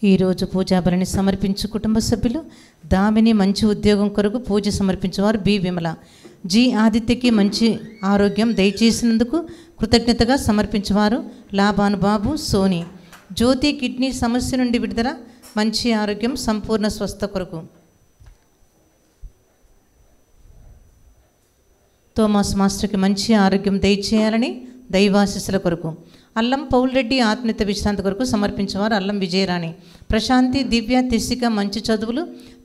ఈరోజు పూజాబలిని సమర్పించు కుటుంబ సభ్యులు దామిని మంచి ఉద్యోగం కొరకు పూజ సమర్పించేవారు బి విమల. జి ఆదిత్యకి మంచి ఆరోగ్యం దయచేసినందుకు కృతజ్ఞతగా సమర్పించేవారు లాభాను బాబు సోని. జ్యోతి కిడ్నీ సమస్య నుండి విడుదల మంచి ఆరోగ్యం సంపూర్ణ స్వస్థ కొరకు. థోమస్ మాస్టర్కి మంచి ఆరోగ్యం దయచేయాలని దైవాశీస్సుల కొరకు. అల్లం పౌల్ రెడ్డి ఆత్మీయత విశ్రాంతి కొరకు సమర్పించేవారు అల్లం విజయరాణి. ప్రశాంతి దివ్య తెస్సిక మంచి చదువులు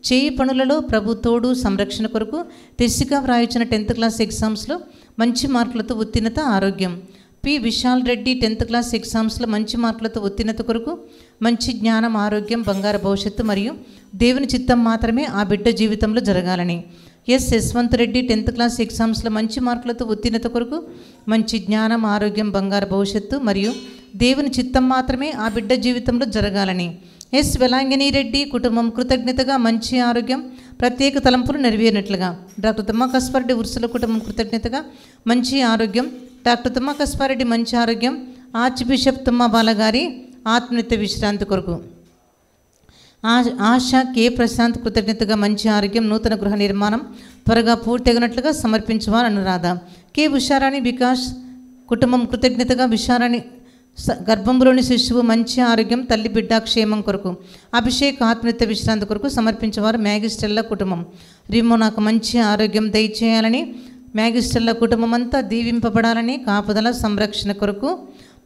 చేయి పనులలో ప్రభు తోడు సంరక్షణ కొరకు. తెస్సిక వ్రాయించిన 10th క్లాస్ ఎగ్జామ్స్లో మంచి మార్కులతో ఉత్తీర్ణత ఆరోగ్యం. P Vishal Reddy 10th class ఎగ్జామ్స్లో మంచి మార్కులతో ఉత్తీర్ణత కొరకు మంచి జ్ఞానం ఆరోగ్యం బంగారు భవిష్యత్తు మరియు దేవుని చిత్తం మాత్రమే ఆ బిడ్డ జీవితంలో జరగాలని. Yes Yashwant Reddy 10th class ఎగ్జామ్స్లో మంచి మార్కులతో ఉత్తీర్ణత కొరకు మంచి జ్ఞానం ఆరోగ్యం బంగారు భవిష్యత్తు మరియు దేవుని చిత్తం మాత్రమే ఆ బిడ్డ జీవితంలో జరగాలని. ఎస్ వెలాంగిని రెడ్డి కుటుంబం కృతజ్ఞతగా మంచి ఆరోగ్యం ప్రత్యేక తలంపులు నెరవేరినట్లుగా. డాక్టర్ తుమ్మా కస్పారెడ్డి ఉర్సుల కుటుంబం కృతజ్ఞతగా మంచి ఆరోగ్యం. డాక్టర్ తుమ్మా కస్పారెడ్డి మంచి ఆరోగ్యం. ఆర్చ్ బిషప్ తుమ్మా బాలగారి ఆత్మీయత విశ్రాంతి కొరకు. ఆశ కె ప్రశాంత్ కృతజ్ఞతగా మంచి ఆరోగ్యం నూతన గృహ నిర్మాణం త్వరగా పూర్తయినట్లుగా సమర్పించేవారు అనురాధ. కె ఉషారాణి వికాస్ కుటుంబం కృతజ్ఞతగా విషారాణి గర్భంలోని శిశువు మంచి ఆరోగ్యం తల్లి బిడ్డ క్షేమం కొరకు. అభిషేక్ ఆత్మీయత విశ్రాంతి కొరకు సమర్పించేవారు మ్యాగిస్టెల్లా కుటుంబం. రిమోనాకు మంచి ఆరోగ్యం దయచేయాలని మ్యాగిస్టెల్లా కుటుంబం అంతా దీవింపబడాలని కాపుదల సంరక్షణ కొరకు.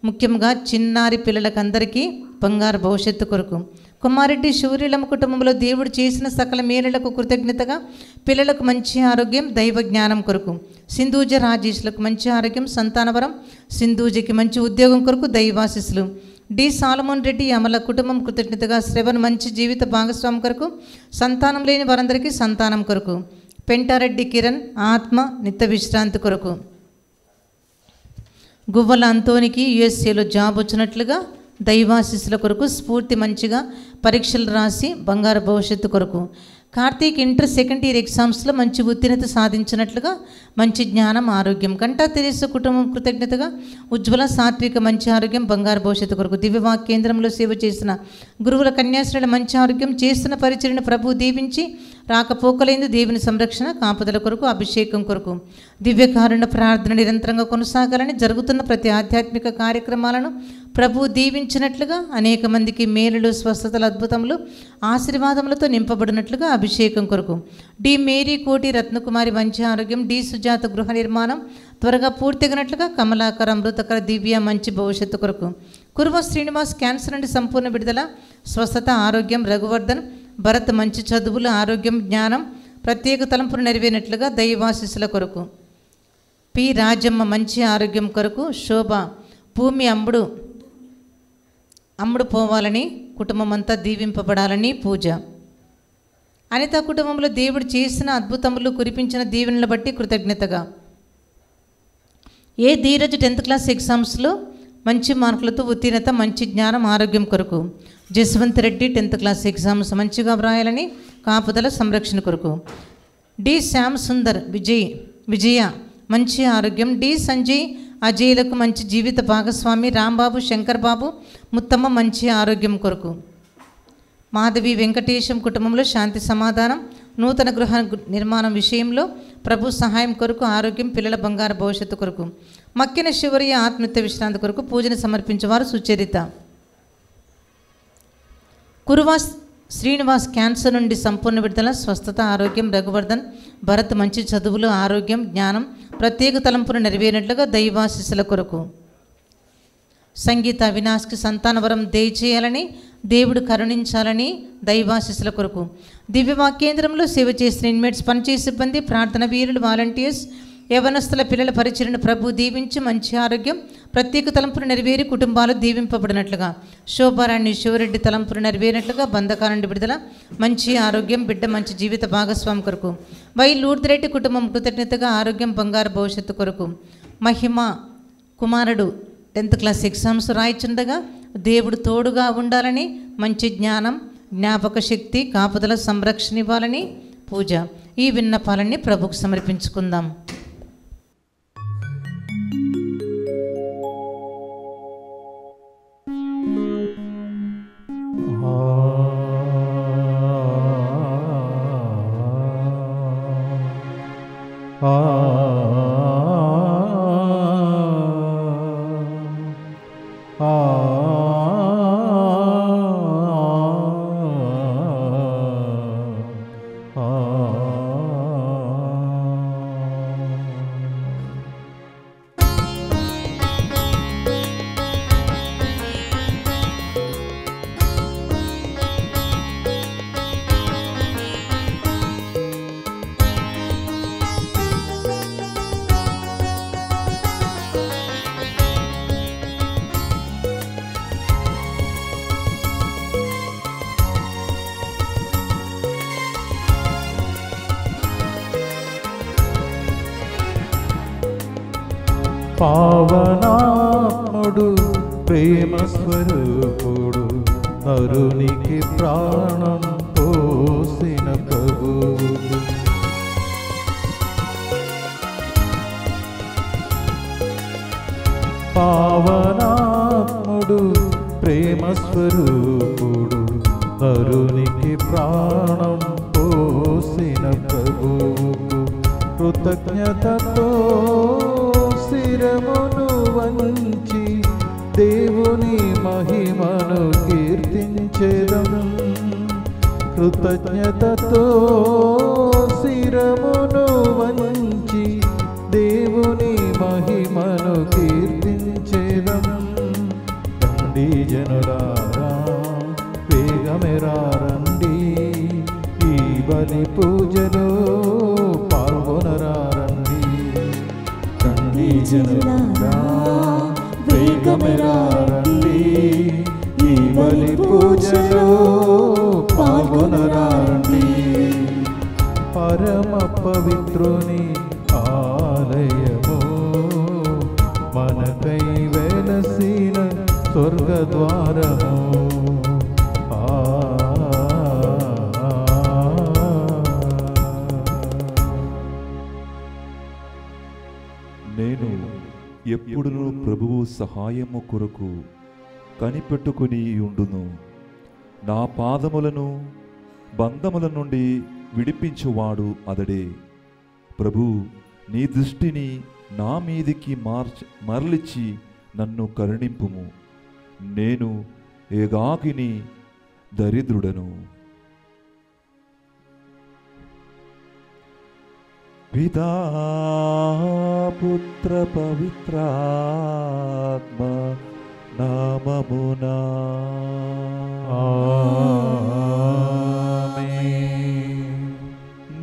ముఖ్యంగా చిన్నారి పిల్లలకందరికీ బంగారు భవిష్యత్తు కొరకు. కుమారెడ్డి శౌర్యలమ్మ కుటుంబంలో దేవుడు చేసిన సకల మేలులకు కృతజ్ఞతగా పిల్లలకు మంచి ఆరోగ్యం దైవ జ్ఞానం కొరకు. సింధూజ రాజేష్లకు మంచి ఆరోగ్యం సంతానవరం. సింధూజకి మంచి ఉద్యోగం కొరకు దైవాశీస్సులు. డి సాలమోన్ రెడ్డి అమల కుటుంబం కృతజ్ఞతగా శ్రవణ్ మంచి జీవిత భాగస్వామి కొరకు సంతానం లేని వారందరికీ సంతానం కొరకు. పెంటారెడ్డి కిరణ్ ఆత్మ నిత్య విశ్రాంతి కొరకు. గువ్వల అంతోనికి యుఎస్ఏలో జాబ్ వచ్చినట్లుగా దైవాశీస్సుల కొరకు స్ఫూర్తి మంచిగా పరీక్షలు రాసి బంగారు భవిష్యత్తు కొరకు. కార్తీక్ ఇంటర్ సెకండ్ ఇయర్ ఎగ్జామ్స్లో మంచి ఉత్తీర్ణత సాధించినట్లుగా మంచి జ్ఞానం ఆరోగ్యం. కంటా తెరేస కుటుంబం కృతజ్ఞతగా ఉజ్వల సాత్విక మంచి ఆరోగ్యం బంగారు భవిష్యత్తు కొరకు. దివ్యవాక్ కేంద్రంలో సేవ చేసిన గురువుల కన్యాశ్రీల మంచి ఆరోగ్యం చేస్తున్న పరిచర్యను ప్రభు దీవించి రాకపోకలైంది దేవుని సంరక్షణ కాపుదల కొరకు అభిషేకం కొరకు. దివ్యకారుణ్య ప్రార్థన నిరంతరంగా కొనసాగాలని జరుగుతున్న ప్రతి ఆధ్యాత్మిక కార్యక్రమాలను ప్రభు దీవించినట్లుగా అనేక మందికి మేలులు స్వస్థతల అద్భుతములు ఆశీర్వాదములతో నింపబడినట్లుగా అభిషేకం కొరకు. డి మేరీ కోటి రత్నకుమారి మంచి ఆరోగ్యం. డి సుజాత గృహ నిర్మాణం త్వరగా పూర్తిగినట్లుగా కమలాకర అమృతకర దివ్య మంచి భవిష్యత్తు కొరకు. కురువ శ్రీనివాస్ క్యాన్సర్ నుండి సంపూర్ణ విడుదల స్వస్థత ఆరోగ్యం. రఘువర్ధన్ భరత్ మంచి చదువులు ఆరోగ్యం జ్ఞానం ప్రత్యేక తలంపులు నెరవేరినట్లుగా దైవాశీస్సుల కొరకు. పి రాజమ్మ మంచి ఆరోగ్యం కొరకు. శోభ భూమి అమ్ముడు పోవాలని కుటుంబం అంతా దీవింపబడాలని పూజ. అనిత కుటుంబంలో దేవుడు చేసిన అద్భుతములు కురిపించిన దీవెనలు బట్టి కృతజ్ఞతగా. ఏ ధీరజ్ 10th క్లాస్ ఎగ్జామ్స్లో మంచి మార్కులతో ఉత్తీర్ణత మంచి జ్ఞానం ఆరోగ్యం కొరకు. Jaswanth Reddy 10th class exams మంచిగా వ్రాయాలని కాపుదల సంరక్షణ కొరకు. డి శ్యామ్ సుందర్ విజయ మంచి ఆరోగ్యం. డి సంజయ్ అజయ్లకు మంచి జీవిత భాగస్వామి. రాంబాబు శంకర్ బాబు ముత్తమ్మ మంచి ఆరోగ్యం కొరకు. మాధవి వెంకటేశం కుటుంబంలో శాంతి సమాధానం నూతన గృహ నిర్మాణం విషయంలో ప్రభు సహాయం కొరకు ఆరోగ్యం పిల్లల బంగారు భవిష్యత్తు కొరకు. మక్కిన శివరియ ఆత్మీయత విశ్రాంతి కొరకు పూజను సమర్పించేవారు సుచరిత. కురువాస్ శ్రీనివాస్ క్యాన్సర్ నుండి సంపూర్ణ విడుదల స్వస్థత ఆరోగ్యం. రఘువర్ధన్ భరత్ మంచి చదువులు ఆరోగ్యం జ్ఞానం ప్రత్యేక తలంపులు నెరవేరినట్లుగా దైవాశీస్సుల కొరకు. సంగీత అవినాష్కి సంతానవరం దయచేయాలని దేవుడు కరుణించాలని దైవాశీస్సుల కొరకు. దివ్యవాక్యేంద్రంలో సేవ చేసిన ఇన్మేట్స్ పనిచేసే సిబ్బంది ప్రార్థన వీరులు వాలంటీర్స్ యవనస్తుల పిల్లల పరిచర్యను ప్రభు దీవించి మంచి ఆరోగ్యం ప్రత్యేక తలంపులు నెరవేరి కుటుంబాలు దీవింపబడినట్లుగా. శోభారాణి శివరెడ్డి తలంపులు నెరవేరినట్లుగా బంధకాల నుండి విడుదల మంచి ఆరోగ్యం బిడ్డ మంచి జీవిత భాగస్వామి కొరకు. వై లూర్దిరెడ్డి కుటుంబం కృతజ్ఞతగా ఆరోగ్యం బంగారు భవిష్యత్తు కొరకు. మహిమ కుమారుడు 10th క్లాస్ ఎగ్జామ్స్ రాయిచుండగా దేవుడు తోడుగా ఉండాలని మంచి జ్ఞానం జ్ఞాపక శక్తి కాపుదల సంరక్షణ ఇవ్వాలని పూజ. ఈ విన్నపాలన్నీ ప్రభుకు సమర్పించుకుందాం. Oh పావనాత్ముడు ప్రేమ స్వరూపుడు నరునికి ప్రాణం పోసిన ప్రభువు. పావనాత్ముడు ప్రేమ స్వరూపుడు నరునికి ప్రాణం పోసిన ప్రభువు. కృతజ్ఞతతో శిరమును వంచి దేవుని మహిమను కీర్తించెదము. కృతజ్ఞతతో శిరమును వంచి దేవుని మహిమను కీర్తించెదము. రండి జనులారా వేగమెరా రండి, ఈ బలి పూజలో పాల్గొనరా రండి. రండి జనులారా వేగమెరా రండి, ఈ బలి పూజలో పాల్గొనరా రండి. పరమ పవిత్రుని ఆలయము మనకై వెలసిన స్వర్గద్వారము. నేను ఎప్పుడునూ ప్రభువు సహాయము కొరకు కనిపెట్టుకుని ఉండును. నా పాదములను బంధముల నుండి విడిపించువాడు అతడే. ప్రభు, నీ దృష్టిని నా మీదికి మరలిచి నన్ను కరుణింపుము. నేను ఏకాకిని దరిద్రుడను. పితా పుత్ర పవిత్రాత్మ నామమునా ఆమేన్.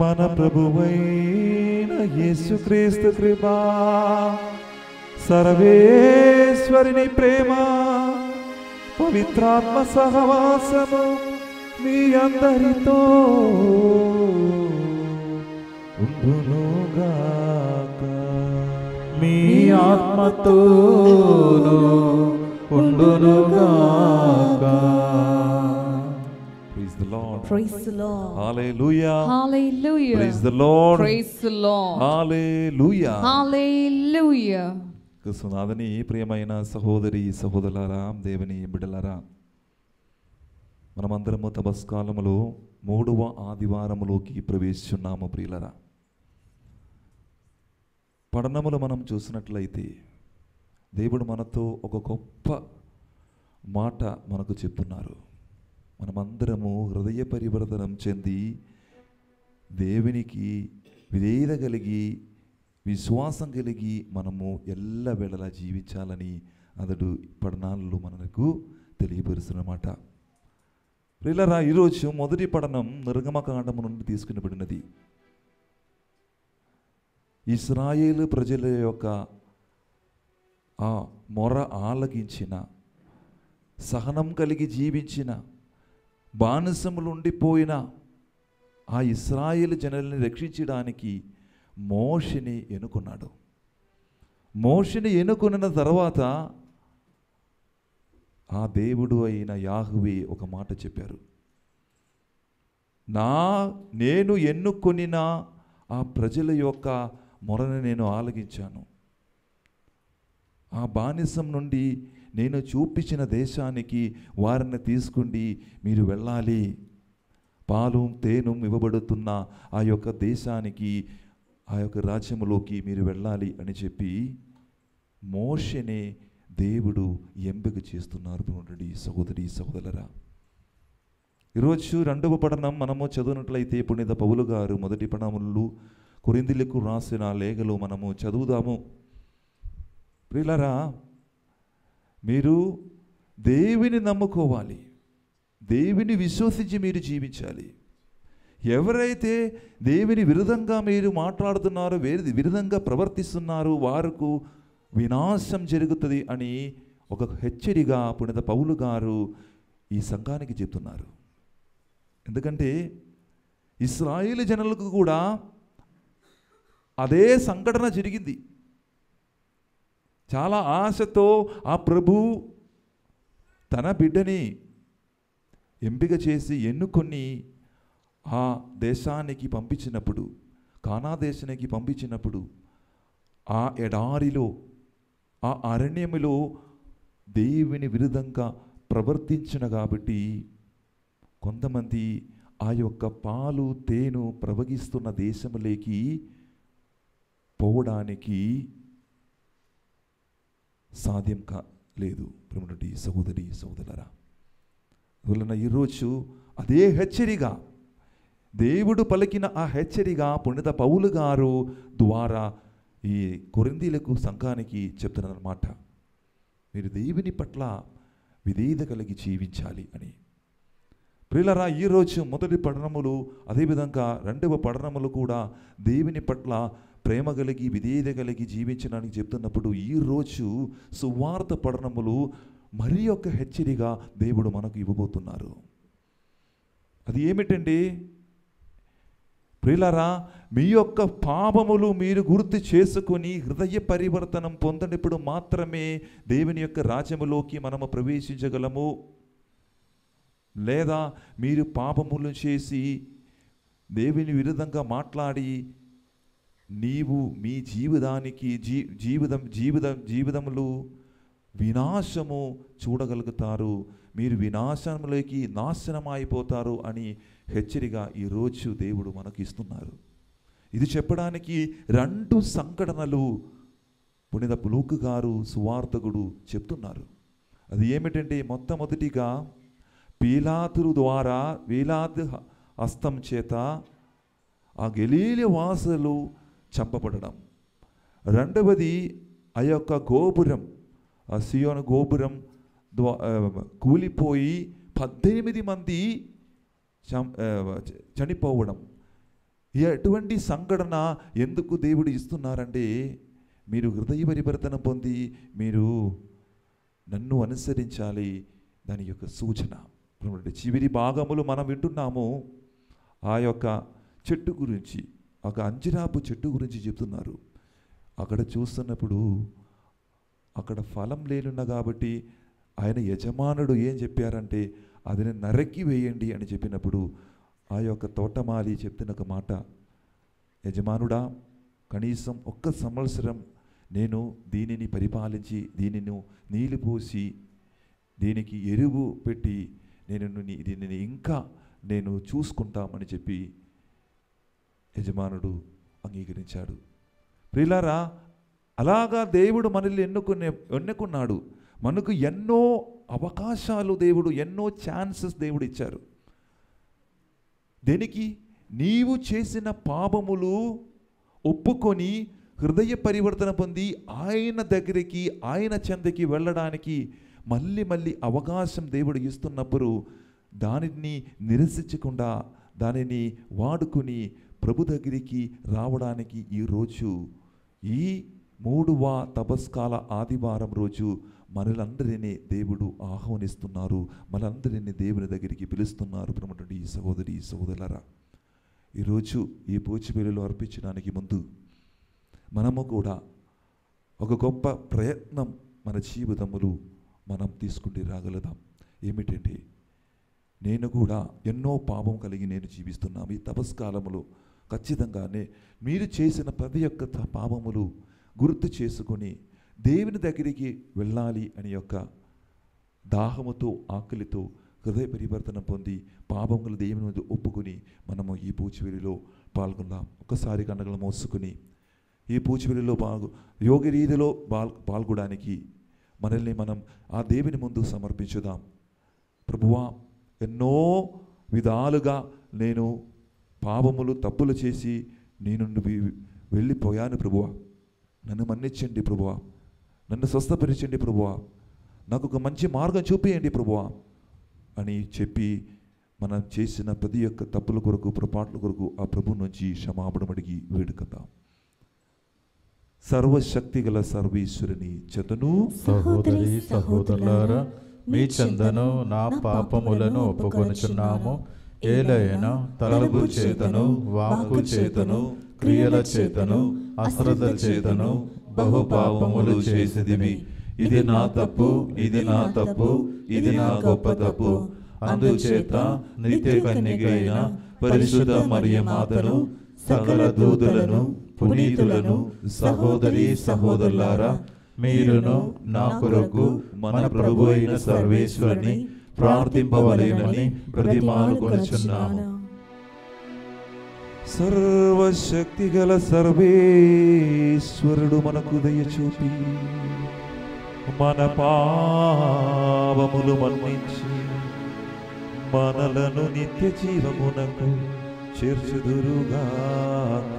మన ప్రభువైన యేసుక్రీస్తు కృపా, సర్వేశ్వరుని ప్రేమ, పవిత్రాత్మ సహవాసము మీ అందరితో ఉండునుగాక. మీ ఆత్మతోను ఉండునుగాక. Praise the Lord. Praise the Lord. Hallelujah. Hallelujah. Praise the Lord. Praise the Lord. Hallelujah. Hallelujah. క్రీస్తునాథుని ప్రియమైన సహోదరి సహోదరులారా, దేవుని బిడ్డలారా, మనమందరము తపస్కాలములో 3వ ఆదివారములోకి ప్రవేశిస్తున్నాము. ప్రియులరా, పఠనములు మనం చూసినట్లయితే దేవుడు మనతో ఒక గొప్ప మాట మనకు చెప్తున్నారు. మనమందరము హృదయ పరివర్తనం చెంది దేవునికి విధేయత కలిగి విశ్వాసం కలిగి మనము ఎల్లవేళలా జీవించాలని అతడు పఠనాల్లో మనకు తెలియపరుస్తున్నమాట. ప్రియులారా, ఈరోజు మొదటి పఠనం నిర్గమకాండము నుండి తీసుకునిబడినది. ఇశ్రాయేలు ప్రజల యొక్క ఆ మొర ఆలకించిన, సహనం కలిగి జీవించిన, బానిసములు ఉండిపోయిన ఆ ఇశ్రాయేలు జనుల్ని రక్షించడానికి మోషేని ఎన్నుకున్నాడు. మోషేని ఎన్నుకున్న తర్వాత ఆ దేవుడు అయిన యాహ్వే ఒక మాట చెప్పారు. నేను ఎన్నుకొనిన ఆ ప్రజల యొక్క మొరను నేను ఆలకించాను. ఆ బానిసం నుండి నేను చూపించిన దేశానికి వారిని తీసుకుండి మీరు వెళ్ళాలి, పాలు తేను ఇవ్వబడుతున్న ఆ యొక్క దేశానికి ఆ యొక్క రాజ్యములోకి మీరు వెళ్ళాలి అని చెప్పి మోషేనే దేవుడు ఎంపిక చేస్తున్నారు. సహోదరి సహోదరులారా, ఈరోజు రెండవ పఠనం మనము చదువునట్లయితే పునీత పౌలు గారు మొదటి పఠనములు కొరింథీయులకు రాసిన లేఖలు మనము చదువుదాము. ప్రియులారా, మీరు దేవుని నమ్ముకోవాలి, దేవుని విశ్వసించి మీరు జీవించాలి. ఎవరైతే దేవుని విరుద్ధంగా మీరు మాట్లాడుతున్నారో, విరుద్ధంగా ప్రవర్తిస్తున్నారో వారికి వినాశం జరుగుతుంది అని ఒక హెచ్చరిగా పునీత పౌలు గారు ఈ సంఘానికి చెప్తున్నారు. ఎందుకంటే ఇశ్రాయేలు జనులకు కూడా అదే సంఘటన జరిగింది. చాలా ఆశతో ఆ ప్రభు తన బిడ్డని ఎంపిక చేసి ఎన్నుకొని ఆ దేశానికి పంపించినప్పుడు, కానా దేశానికి పంపించినప్పుడు, ఆ ఎడారిలో, ఆ అరణ్యములో దేవుని విరుద్ధంగా ప్రవర్తించిన కాబట్టి కొంతమంది ఆ యొక్క పాలు తేనె ప్రవహిస్తున్న దేశంలోకి పోవడానికి సాధ్యం కాలేదు. ప్రేమటి సహోదరి సహోదరులారా, వలన ఈరోజు అదే హెచ్చరిక, దేవుడు పలికిన ఆ హెచ్చరిక పునీత పౌలు గారు ద్వారా ఈ కొరింథీయులకు సంఘానికి చెప్తున్నారన్నమాట. మీరు దేవుని పట్ల విధేయత కలిగి జీవించాలి అని. ప్రియులారా, ఈరోజు మొదటి పఠనములు అదేవిధంగా రెండవ పఠనములు కూడా దేవుని పట్ల ప్రేమ కలిగి విధేయత కలిగి జీవించడానికి చెప్తున్నప్పుడు, ఈరోజు సువార్త పఠనములు మరి ఒక హెచ్చరిక దేవుడు మనకు ఇవ్వబోతున్నారు. అది ఏమిటండి? ప్రియులారా, మీ యొక్క పాపములు మీరు గుర్తు చేసుకొని హృదయ పరివర్తనం పొందినప్పుడు మాత్రమే దేవుని యొక్క రాజ్యములోకి మనము ప్రవేశించగలము. లేదా మీరు పాపములు చేసి దేవుని విరుద్ధంగా మాట్లాడి నీవు మీ జీవితములు వినాశము చూడగలుగుతారు, మీరు వినాశంలోకి నాశనం అయిపోతారు అని హెచ్చరిక ఈరోజు దేవుడు మనకు ఇస్తున్నారు. ఇది చెప్పడానికి రెండు సంఘటనలు పునీత లూకా గారు సువార్తకుడు చెప్తున్నారు. అది ఏమిటంటే, మొట్టమొదటిగా పీలాతు ద్వారా, పీలాతు హస్తం చేత ఆ గలీలీ వాసులు చంపబడడం. రెండవది ఆ యొక్క గోపురం, ఆ సియోను గోపురం కూలిపోయి 18 మంది చనిపోవడం. ఎటువంటి సంఘటన ఎందుకు దేవుడు ఇస్తున్నారంటే, మీరు హృదయ పరివర్తన పొంది మీరు నన్ను అనుసరించాలి, దాని యొక్క సూచన. చివరి భాగములు మనం వింటున్నాము. ఆ యొక్క చెట్టు గురించి, ఒక అంజరాపు చెట్టు గురించి చెప్తున్నారు. అక్కడ చూస్తున్నప్పుడు అక్కడ ఫలం లేనున్న కాబట్టి ఆయన యజమానుడు ఏం చెప్పారంటే, అదిని నరికి వేయండి అని చెప్పినప్పుడు ఆ యొక్క తోటమాలి చెప్తున్న ఒక మాట, యజమానుడా, కనీసం 1 సంవత్సరం నేను దీనిని పరిపాలించి, దీనిని నీళ్ళు పోసి, దీనికి ఎరువు పెట్టి దీనిని ఇంకా నేను చూసుకుంటామని చెప్పి యజమానుడు అంగీకరించాడు. ప్రియులారా, అలాగా దేవుడు మనల్ని ఎన్నుకున్నాడు. మనకు ఎన్నో అవకాశాలు దేవుడు, ఎన్నో ఛాన్సెస్ దేవుడు ఇచ్చారు. దేనికి? నీవు చేసిన పాపములు ఒప్పుకొని హృదయ పరివర్తన పొంది ఆయన దగ్గరికి, ఆయన చెంతకి వెళ్ళడానికి మళ్ళీ మళ్ళీ అవకాశం దేవుడు ఇస్తున్నప్పుడు దానిని నిరసించకుండా దానిని వాడుకొని ప్రభు దగ్గరికి రావడానికి ఈరోజు ఈ 3వ తపస్కాల ఆదివారం రోజు మనలందరినీ దేవుడు ఆహ్వానిస్తున్నారు, మనందరినీ దేవుని దగ్గరికి పిలుస్తున్నారు. ప్రేమటువంటి ఈ సహోదరి సహోదరులారా, ఈరోజు ఈ పూచిబేలులో అర్పించడానికి ముందు మనము కూడా ఒక గొప్ప ప్రయత్నం మన జీవితములు మనం తీసుకుంటే రాగలుగుతాం. ఏమిటంటే, నేను కూడా ఎన్నో పాపం కలిగి నేను జీవిస్తున్నాను. ఈ తపస్కాలములో ఖచ్చితంగానే మీరు చేసిన ప్రతి ఒక్క పాపములు గుర్తు చేసుకొని దేవుని దగ్గరికి వెళ్ళాలి అని యొక్క దాహముతో, ఆకలితో హృదయ పరివర్తన పొంది పాపములు దేవుని ముందు ఒప్పుకొని మనము ఈ పూచివేలిలో పాల్గొందాం. ఒకసారి కండగలు మోసుకుని ఈ పూజవెలిలో యోగి రీతిలో పాల్గొనడానికి మనల్ని మనం ఆ దేవుని ముందు సమర్పించుదాం. ప్రభువా, ఎన్నో విధాలుగా నేను పాపములు తప్పులు చేసి నీ నుండి వెళ్ళిపోయాను ప్రభువా, నన్ను మన్నించండి ప్రభువా, నన్ను స్వస్థపరిచండి ప్రభువా, నాకు ఒక మంచి మార్గం చూపియండి ప్రభువా అని చెప్పి మనం చేసిన ప్రతి ఒక్క తప్పుల కొరకు పొరపాట్ల కొరకు ఆ ప్రభు నుంచి క్షమాపణ అడిగి వేడుకుందాం. సర్వశక్తి గల సర్వేశ్వరుని చెతను సహోదరి సహోదరులారా, మీ చందను నా పాపములను ఒప్పుకొనుచున్నాము. ఏలైనా తలపు చేతను, వాక్కు చేతను, క్రియల చేతను, అశ్రద్ధ చేతను బహు పాపములు చేసిదిమి. ఇది నా తప్పు, ఇది నా తప్పు, ఇది నా గొప్ప తప్పు. అందుచేత నిత్య కన్యకైన పరిశుద్ధ మరియ మాతను, సకల దూతలను, పునీతులను, సహోదరి సహోదరులారా, మీరును నా కొరకు మన ప్రభు అయిన సర్వేశ్వరుని ప్రార్థింపవలెనని ప్రతిమానుకొనుచున్నాము. సర్వశక్తి గల సర్వేశ్వరుడు మనకు దయచూపి మన పాపములు మన్నించి మనలను నిత్య జీవమునకు చేర్చుదురుగాక.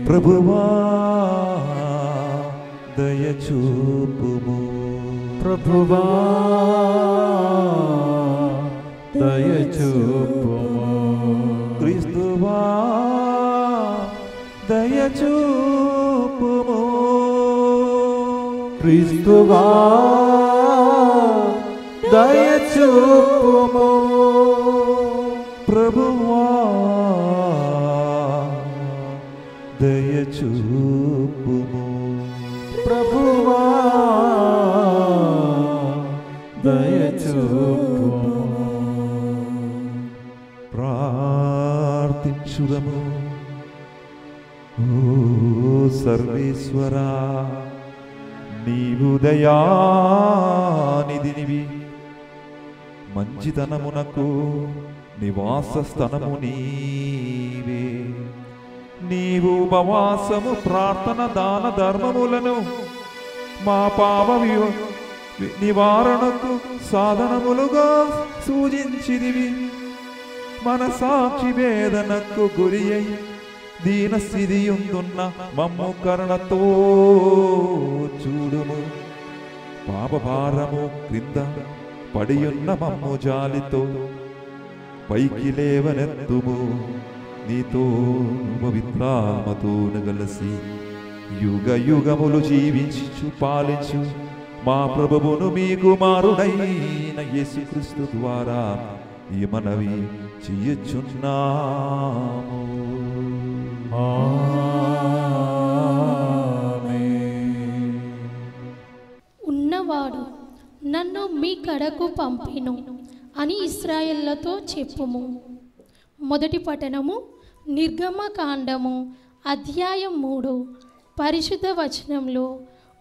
ప్రభువా దయచూపుము. ప్రభువా దయచూపుము. క్రీస్తువా దయచూపుము. క్రీస్తువా దయచూపుము. ప్రభువా దయచూపుము. ప్రభువా దయచూపుము. ప్రార్థించుదము. ఓ సర్వేశ్వరా, నీవు దయానిధినివి, మంచితనమునకు నివాస స్థలము నీవే. నీవు ఉపవాసము, ప్రార్థన, దాన ధర్మములను మా పాప నివారణకు సాధనములుగా సూచించిదివి. మన సాక్షి వేదనకు గురి అయి దీన స్థితి ఉందున్న మమ్ము కరుణతో చూడుము. పాపభారము క్రింద పడియున్న మమ్ము జాలితో పైకి లేవనెత్తుము. నీతో పవిత్రాత్మతోను కలిసి యుగ యుగములు జీవించు పాలించు మా ప్రభువును మీ కుమారుడైన యేసుక్రీస్తు ద్వారా ఈ మనవి చెయ్యుచున్నాము. ఉన్నవాడు నన్ను మీ కడకు పంపిను అని ఇశ్రాయేళ్లతో చెప్పుము. మొదటి పఠనము నిర్గమకాండము అధ్యాయం 3 పరిశుద్ధ వచనంలో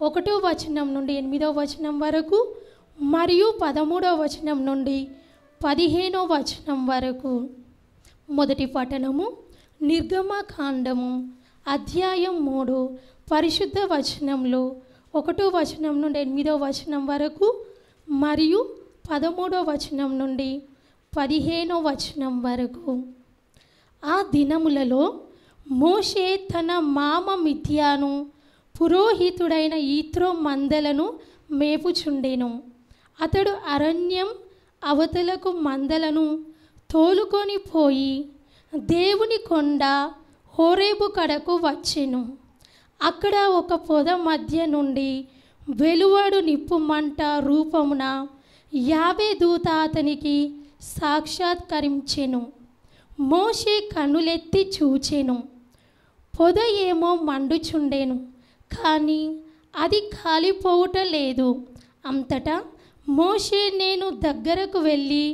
1వ వచనం నుండి 8వ వచనం వరకు మరియు 13వ వచనం నుండి 15వ వచనం వరకు. మొదటి పఠనము నిర్గమకాండము అధ్యాయం 3 పరిశుద్ధ వచనంలో 1వ వచనం నుండి 8వ వచనం వరకు మరియు 13వ వచనం నుండి 15వ వచనం వరకు. ఆ దినములలో మోషే తన మామ మిద్యాను పురోహితుడైన ఈత్రో మందలను మేపుచుండెను. అతడు అరణ్యం అవతలకు మందలను తోలుకొని పోయి దేవుని కొండ హోరేబు కడకు వచ్చెను. అక్కడ ఒక పొద మధ్య నుండి వెలువడు నిప్పు మంట రూపమున యావే దూత అతనికి సాక్షాత్కరించెను. మోషే కన్నులెత్తి చూచెను. పొద ఏమో మండుచుండెను, కానీ అది కాలిపోవుట లేదు. అంతటా మోషే, నేను దగ్గరకు వెళ్ళి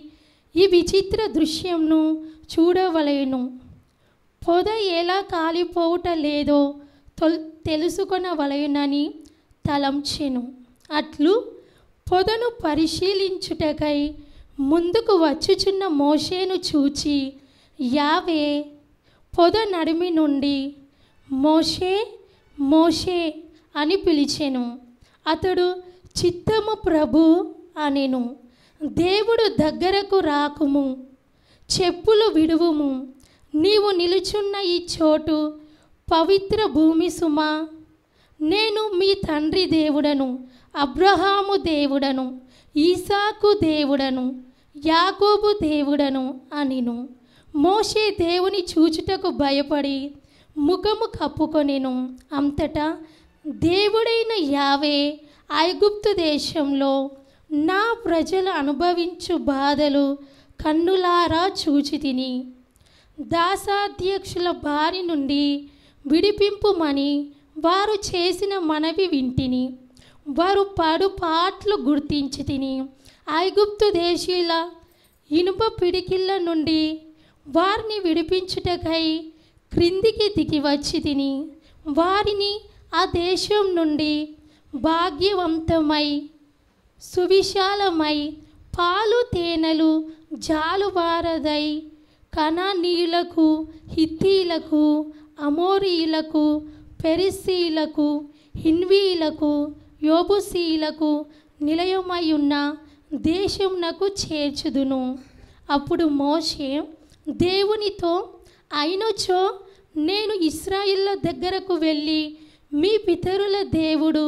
ఈ విచిత్ర దృశ్యంను చూడవలెను, పొద ఎలా కాలిపోవుట లేదో తెలుసుకొనవలెనని తలంచెను. అట్లు పొదను పరిశీలించుటకై ముందుకు వచ్చుచున్న మోషేను చూచి యావే పొద నడిమి నుండి మోషే మోషే అని పిలిచెను. అతడు చిత్తము ప్రభు అనెను. దేవుడు దగ్గరకు రాకుము, చెప్పులు విడువుము, నీవు నిలుచున్న ఈ చోటు పవిత్ర భూమి సుమా. నేను మీ తండ్రి దేవుడను, అబ్రహాము దేవుడను, ఈసాకు దేవుడను, యాకోబు దేవుడను అనిను. మోషే దేవుని చూచుటకు భయపడి ముఖము కప్పుకొనెను. అంతటా దేవుడైన యావే ఐగుప్తు దేశంలో నా ప్రజలు అనుభవించు బాధలు కన్నులారా చూచి తిని దాసాధ్యక్షుల బారి నుండి విడిపింపుమని వారు చేసిన మనవి వింటిని. వారు పడు పాట్లు గుర్తించి తిని ఐగుప్తు దేశీయుల ఇనుప పిడికిళ్ళ నుండి వారిని విడిపించుటకై క్రిందికి దిగి వచ్చి తిని వారిని ఆ దేశం నుండి భాగ్యవంతమై సువిశాలమై పాలు తేనెలు జాలువారదై కనానీయులకు, హిత్తీలకు, అమోరీయులకు, పెరిసీలకు, హిన్వీలకు, యోబుసీలకు నిలయమై ఉన్న దేశమునకు చేర్చుదును. అప్పుడు మోషే దేవునితో అయినచో నేను ఇశ్రాయేళ్ల దగ్గరకు వెళ్ళి మీ పితరుల దేవుడు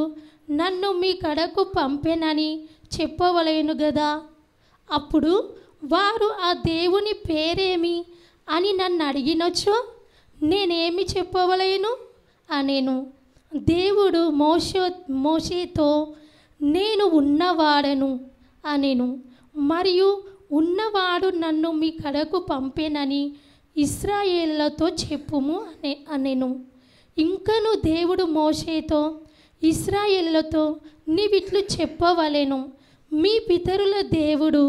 నన్ను మీ కడకు పంపెనని చెప్పవలేను గదా. అప్పుడు వారు ఆ దేవుని పేరేమి అని నన్ను అడిగినచో నేనేమి చెప్పవలేను అనేను. దేవుడు మోషేతో నేను ఉన్నవాడను అనేను. మరియు ఉన్నవాడు నన్ను మీ కడకు పంపెనని ఇశ్రాయేళ్లతో చెప్పుము అనేను. ఇంకను దేవుడు మోషేతో ఇశ్రాయేళ్లతో నీవిట్లు చెప్పవలెను, మీ పితరుల దేవుడు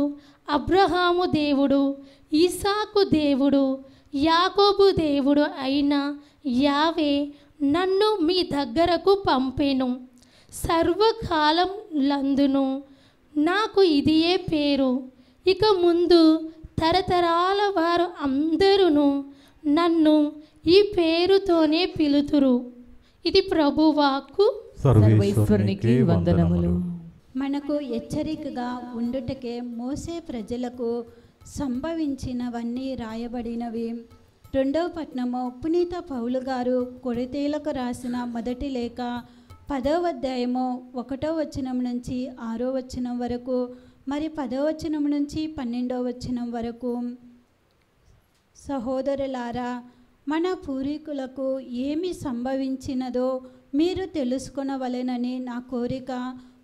అబ్రహాము దేవుడు, ఈసాకు దేవుడు, యాకోబు దేవుడు అయిన యావే నన్ను మీ దగ్గరకు పంపెను. సర్వకాలంలందును నాకు ఇదియే పేరు. ఇక ముందు తరతరాల వారు అందరూ నన్ను ఈ పేరుతోనే పిలుతురు. ఇది ప్రభువాక్కు. సర్వేశ్వరునికి వందనములు. మనకు హెచ్చరికగా ఉండుటకే మోసే ప్రజలకు సంభవించినవన్నీ రాయబడినవి. 2వ పట్నము పునీత పౌలు గారు కొరింథీయులకు రాసిన మొదటి లేఖ 10వ అధ్యాయము 1వ వచనం నుంచి 6వ వచనం వరకు, మరి 10వ వచనం నుంచి 12వ వచనం వరకు. సహోదరులారా, మన పూర్వీకులకు ఏమి సంభవించినదో మీరు తెలుసుకొనవలెనని నా కోరిక.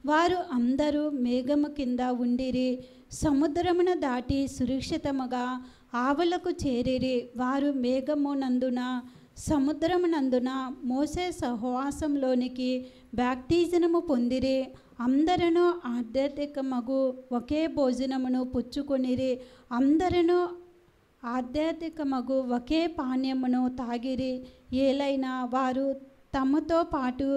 వారు అందరూ మేఘము కింద ఉండిరి, సముద్రమును దాటి సురక్షితముగా ఆవలకు చేరిరి. వారు మేఘమునందున సముద్రమునందున మోసే సహవాసంలోనికి బాప్టిజము పొందిరి. అందరూ ఆధ్యాత్మికమగు ఒకే భోజనమును పుచ్చుకొనిరి. అందరూ ఆధ్యాత్మికమగు ఒకే పానీయమును తాగిరి. ఏలైనా వారు తమతో పాటు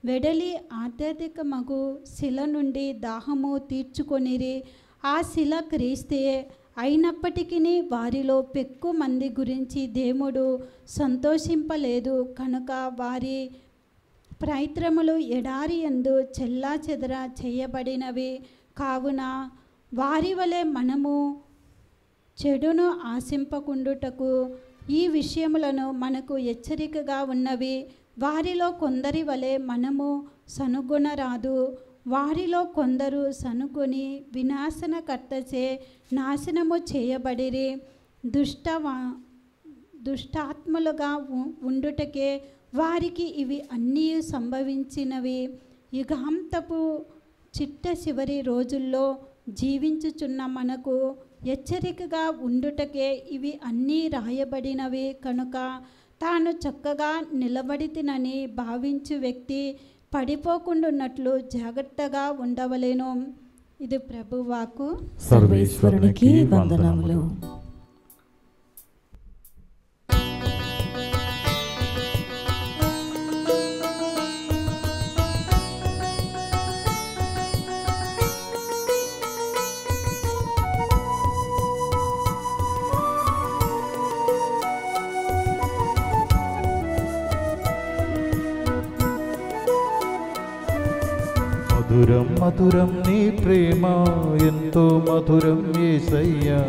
వెడలి ఆధ్యాత్మికమగు శిల నుండి దాహము తీర్చుకొనిరి. ఆ శిల క్రీస్తే అయినప్పటికీ వారిలో పెక్కు మంది గురించి దేవుడు సంతోషింపలేదు. కనుక వారి ప్రయత్నములు ఎడారి యందు చెల్లాచెదర చేయబడినవి. కావున వారి వలె మనము చెడును ఆశింపకుండుటకు ఈ విషయములను మనకు హెచ్చరికగా ఉన్నవి. వారిలో కొందరి వలె మనము సనుగొనరాదు. వారిలో కొందరు సనుకొని వినాశనకర్తచే నాశనము చేయబడిరి. దుష్టాత్మలుగా ఉండుటకే వారికి ఇవి అన్నీ సంభవించినవి. యుగాంతపు చిట్ట చివరి రోజుల్లో జీవించుచున్న మనకు హెచ్చరికగా ఉండుటకే ఇవి అన్నీ రాయబడినవి. కనుక తాను చక్కగా నిలబడితినని భావించు వ్యక్తి పడిపోకుండాన్నట్లు జాగ్రత్తగా ఉండవలెను. ఇది ప్రభువాకు. సర్వేశ్వరునికి వందనములు. మధురం మధురం నీ ప్రేమ ఎంతో మధురం యేసయ్యా,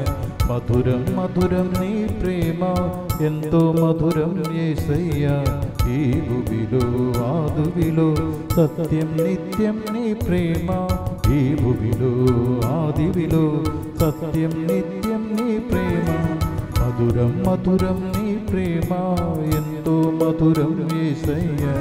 మధురం మధురం నీ ప్రేమ ఎంతో మధురం యేసయ్యా. ఈ భువిలో ఆదివిలో సత్యం నిత్యం నీ ప్రేమ, ఈ భువిలో ఆదివిలో సత్యం నిత్యం నీ ప్రేమ. మధురం మధురం నీ ప్రేమ ఎంతో మధురం యేసయ్యా.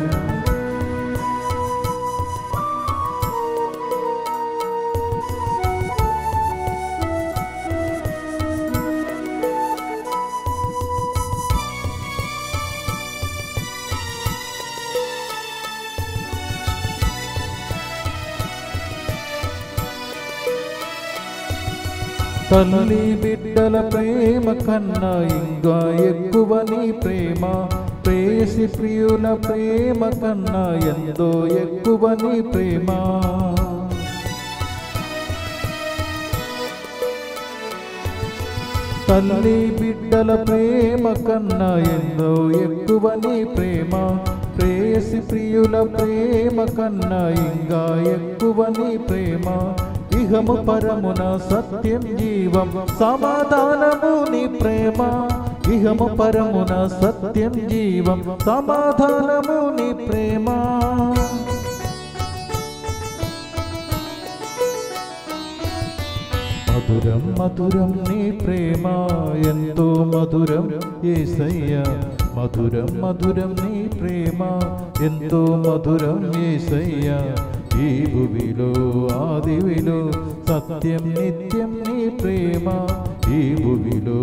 తల్లి బిడ్డల ప్రేమ కన్నా ఇంకా ఎక్కువ నీ ప్రేమ, ప్రేయసి ప్రియుల ప్రేమ కన్నా ఎంతో ఎక్కువ నీ ప్రేమ. తల్లి బిడ్డల ప్రేమ కన్నా ఎంతో ఎక్కువ నీ ప్రేమ, ప్రేయసి ప్రియుల ప్రేమ కన్నా ఇంకా ఎక్కువ నీ ప్రేమ. ఇహము పరమున సత్యం జీవం సమాధానము నీ ప్రేమ, ఇహము పరమున సత్యం జీవం సమాధానము నీ ప్రేమ. మధురం మధురం నీ ప్రేమ ఎంతో మధురం యేసయ్యా, మధురం మధురం నీ ప్రేమ ఎంతో మధురం యేసయ్యా. ఈ భువిలో ఆదివిలో సత్యం నిత్యం నీ ప్రేమ, ఈ భువిలో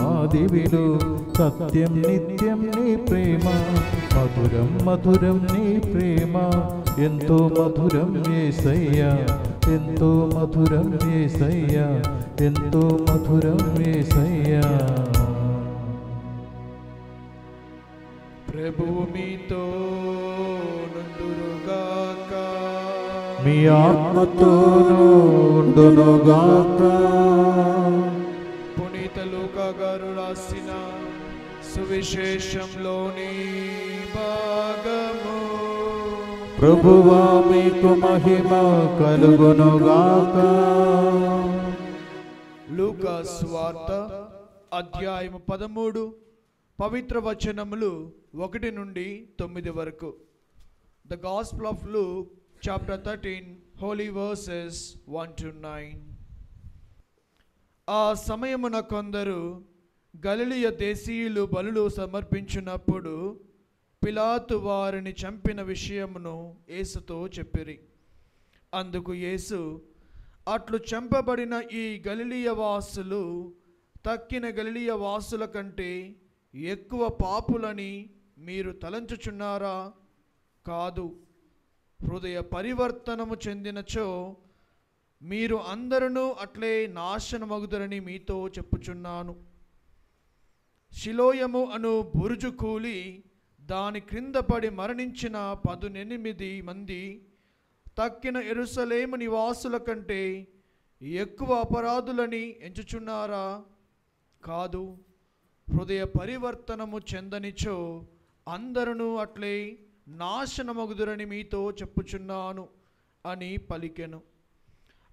ఆదివిలో సత్యం నిత్యం నీ ప్రేమ. మధురం మధురం నీ ప్రేమ ఎంతో మధురం యేసయ్యా, ఎంతో మధురం యేసయ్యా, ఎంతో మధురం యేసయ్యా. ప్రభువు మీతో నుండురుగాక, మీ ఆత్మతోనూ ఉండునుగాక. పునీత లూకా గారు రాసిన సువిశేషంలోని భాగము. ప్రభువా మీకు మహిమ కలుగునుగాక. లూకా సువార్త అధ్యాయము 13 పవిత్ర వచనములు 1 నుండి 9 వరకు. The gospel of Luke chapter 13 holy verses 1 to 9. ఆ సమయమున కొందరు గలిలయ దేశీయులు బలులు సమర్పించినప్పుడు పిలాతు వారిని చంపిన విషయమును యేసుతో చెప్పిరి. అందుకు యేసు, అట్లు చంపబడిన ఈ గలిలయ వాసులు తక్కిన గలిలయ వాసుల కంటే ఎక్కువ పాపులని మీరు తలంచుచున్నారా? కాదు, హృదయ పరివర్తనము చెందినచో మీరు అందరూ అట్లే నాశనమగుదరని మీతో చెప్పుచున్నాను. శిలోయము అను బురుజు కూలి దాని క్రింద పడి మరణించిన 18 మంది తక్కిన యెరూషలేము నివాసుల కంటే ఎక్కువ అపరాధులని ఎంచుచున్నారా? కాదు, హృదయ పరివర్తనము చెందనిచో అందరూ అట్లే నాశనమగుదురని మీతో చెప్పుచున్నాను అని పలికెను.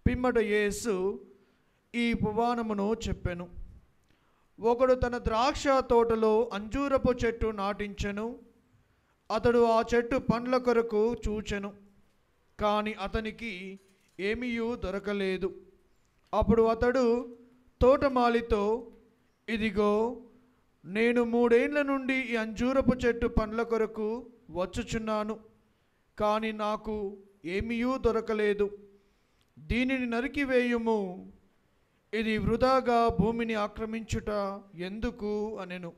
పిమ్మట యేసు ఈ ఉపమానమును చెప్పెను. ఒకడు తన ద్రాక్ష తోటలో అంజూరపు చెట్టు నాటించెను. అతడు ఆ చెట్టు పండ్ల కొరకు చూచెను, కానీ అతనికి ఏమీయూ దొరకలేదు. అప్పుడు అతడు తోటమాలితో, ఇదిగో, నేను 3 ఏండ్ల నుండి ఈ అంజూరపు చెట్టు పండ్ల కొరకు వచ్చుచున్నాను, కానీ నాకు ఏమీయూ దొరకలేదు. దీనిని నరికివేయుము, ఇది వృధాగా భూమిని ఆక్రమించుట ఎందుకు అనెను.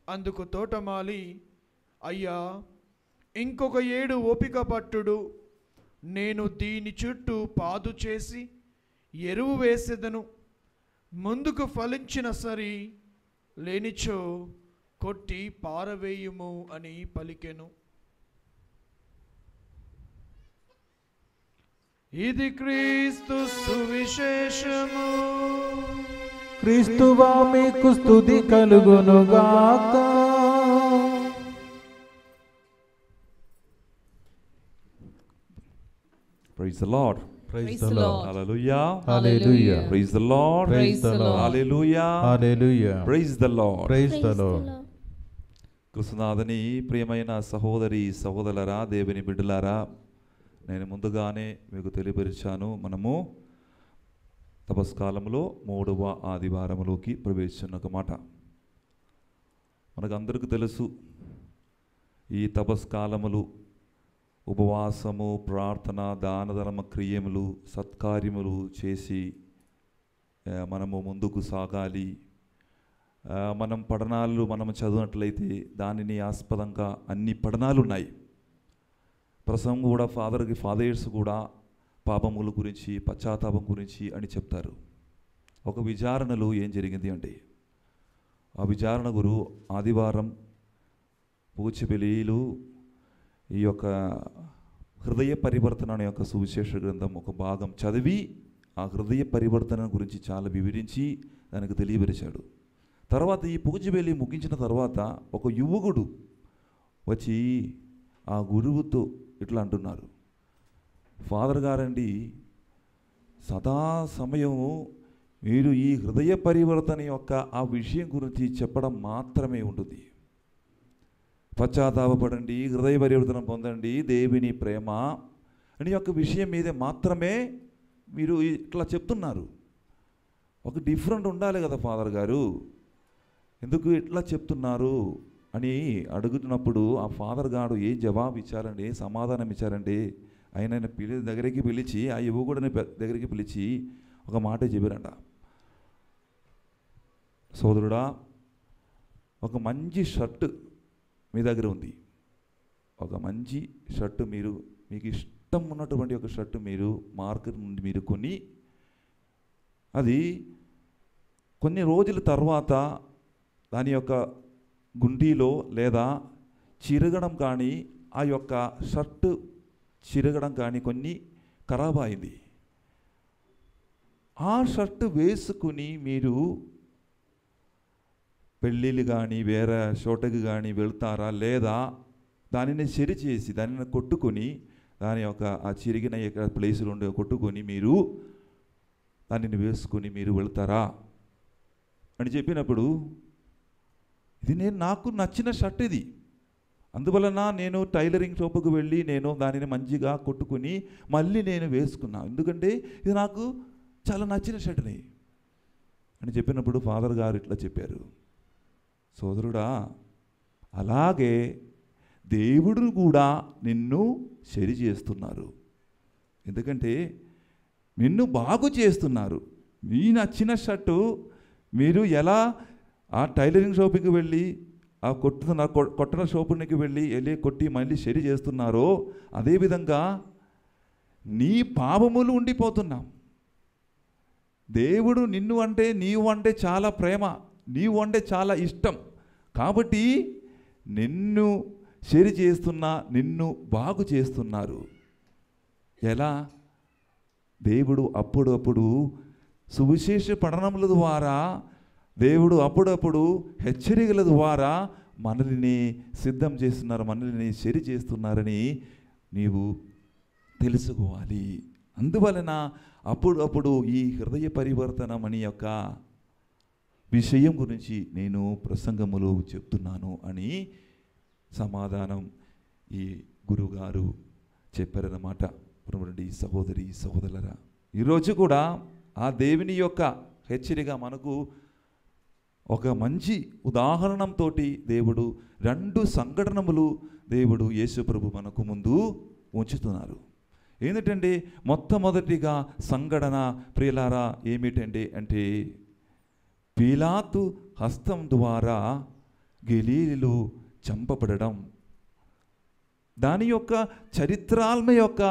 అందుకు తోటమాలి, అయ్యా, ఇంకొక 7 ఓపిక పట్టుడు, నేను దీని చుట్టూ పాదు చేసి ఎరువు వేసేదను. ముందుకు ఫలించిన సరి, లేనిచో కొట్టి పారవేయుము అని పలికెను. ఇది క్రీస్తు సువిశేషము. క్రీస్తువా మీకు స్తుతి కలుగునుగాక. Praise the lord. Praise the Lord. Hallelujah. Hallelujah. Praise the lord. Praise the Lord. Hallelujah. Hallelujah. Praise the lord. Praise the Lord. కృష్ణనాథని ప్రియమైన సహోదరి సహోదరులారా, దేవుని బిడ్డలారా, నేను ముందుగానే మీకు తెలియపరిచాను. మనము తపస్కాలంలో 3వ ఆదివారములోకి ప్రవేశిస్తున్న ఒక మాట. మనకందరికీ తెలుసు, ఈ తపస్కాలములు ఉపవాసము, ప్రార్థన, దాన ధర్మ క్రియములు, సత్కార్యములు చేసి మనము ముందుకు సాగాలి. మనం పఠనాలు మనం చదివినట్లయితే దానిని ఆస్పదంగా అన్ని పఠనాలు ఉన్నాయి. ప్రసంగం కూడా ఫాదర్స్ కూడా పాపముల గురించి, పశ్చాత్తాపం గురించి అని చెప్తారు. ఒక విచారణలో ఏం జరిగింది అంటే, ఆ విచారణ గురు ఆదివారం పూచిపెలిలు ఈ యొక్క హృదయ పరివర్తన అనే యొక్క సువిశేష గ్రంథం ఒక భాగం చదివి ఆ హృదయ పరివర్తన గురించి చాలా వివరించి దానికి తెలియపరిచాడు. తర్వాత ఈ పూజబెలి ముగించిన తర్వాత ఒక యువకుడు వచ్చి ఆ గురువుతో ఇట్లా అంటున్నారు, ఫాదర్ గారండి, సదా సమయము మీరు ఈ హృదయ పరివర్తన యొక్క ఆ విషయం గురించి చెప్పడం మాత్రమే ఉంటుంది. పశ్చాత్తాపపడండి, హృదయ పరివర్తన పొందండి, దేవుని ప్రేమ అని యొక్క విషయం మీదే మాత్రమే మీరు ఇట్లా చెప్తున్నారు. ఒక డిఫరెంట్ ఉండాలి కదా ఫాదర్ గారు, ఎందుకు ఇట్లా చెప్తున్నారు అని అడుగుతున్నప్పుడు ఆ ఫాదర్ గారు ఏం జవాబు ఇచ్చారండి, ఏం సమాధానం ఇచ్చారండి. ఆయన దగ్గరికి పిలిచి, ఆ యువకుడిని దగ్గరికి పిలిచి ఒక మాట చెప్పారంట, సోదరుడా, ఒక మంచి షర్ట్ మీ దగ్గర ఉంది, ఒక మంచి షర్టు మీకు ఇష్టం ఉన్నటువంటి ఒక షర్టు మీరు మార్కెట్ నుండి మీరు కొని, అది కొన్ని రోజుల తర్వాత దాని యొక్క గుండీలో లేదా చిరగడం కానీ, ఆ యొక్క షర్టు చిరగడం కానీ కొన్ని ఖరాబ్ అయింది. ఆ షర్టు వేసుకుని మీరు పెళ్ళిళ్ళు కానీ వేరే చోటకి కానీ వెళ్తారా, లేదా దానిని సరిచేసి దానిని కొట్టుకొని దాని యొక్క ఆ చిరిగిన యొక్క ప్లేసులు ఉండే కొట్టుకొని మీరు దానిని వేసుకొని మీరు వెళ్తారా అని చెప్పినప్పుడు, ఇది నాకు నచ్చిన షర్ట్ ఇది, అందువలన నేను టైలరింగ్ షాపుకు వెళ్ళి నేను దానిని మంచిగా కొట్టుకొని మళ్ళీ నేను వేసుకున్నా, ఎందుకంటే ఇది నాకు చాలా నచ్చిన షర్ట్ని అని చెప్పినప్పుడు ఫాదర్ గారు ఇట్లా చెప్పారు, సోదరుడా, అలాగే దేవుడు కూడా నిన్ను సరి చేస్తున్నారు, ఎందుకంటే నిన్ను బాగు చేస్తున్నారు. మీ నచ్చిన షర్టు మీరు ఎలా ఆ టైలరింగ్ షాపుకి వెళ్ళి ఆ కొట్టిన షాపునికి వెళ్ళి కొట్టి మళ్ళీ సరి చేస్తున్నారో, అదేవిధంగా నీ పాపములు ఉండిపోతున్నాం. దేవుడు నిన్ను అంటే నీవు అంటే చాలా ప్రేమ, నీవు అంటే చాలా ఇష్టం, కాబట్టి నిన్ను సరి చేస్తున్నా, నిన్ను బాగు చేస్తున్నారు. ఎలా? దేవుడు అప్పుడప్పుడు సువిశేష పఠనముల ద్వారా, దేవుడు అప్పుడప్పుడు హెచ్చరికల ద్వారా మనల్ని సిద్ధం చేస్తున్నారు, మనల్ని సరి చేస్తున్నారని నీవు తెలుసుకోవాలి. అందువలన అప్పుడప్పుడు ఈ హృదయ పరివర్తనం అని యొక్క విషయం గురించి నేను ప్రసంగములో చెప్తున్నాను అని సమాధానం ఈ గురువుగారు చెప్పారన్నమాట. ప్రియమైన సహోదరి సహోదరులారా, ఈరోజు కూడా ఆ దేవుని యొక్క హెచ్చరిక మనకు ఒక మంచి ఉదాహరణంతో దేవుడు 2 సంఘటనలు దేవుడు యేసుప్రభు మనకు ముందు ఉంచుతున్నారు. ఏంటంటే మొట్టమొదటిగా సంఘటన ప్రియులారా ఏమిటంటే అంటే, పీలాతు హస్తం ద్వారా గలీలీలో చంపబడడం. దాని యొక్క చరిత్రాత్మ యొక్క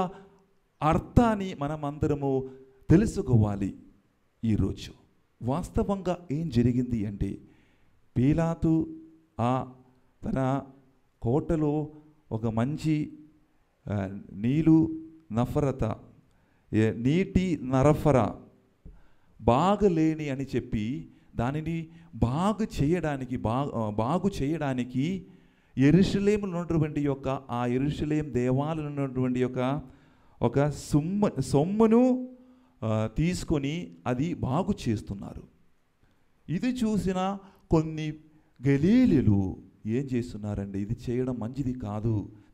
అర్థాన్ని మనమందరము తెలుసుకోవాలి. ఈరోజు వాస్తవంగా ఏం జరిగింది అంటే, పీలాతు తన కోటలో ఒక మంచి నీటి నరఫర బాగలేని అని చెప్పి దానిని బాగు చేయడానికి యెరూషలేములో ఉన్నటువంటి యొక్క ఆ యెరూషలేం దేవాలయంలో ఉన్నటువంటి యొక్క ఒక సొమ్మును తీసుకొని అది బాగు చేస్తున్నారు. ఇది చూసిన కొన్ని గలీలీలు ఏం చేస్తున్నారండి, ఇది చేయడం మంచిది కాదు,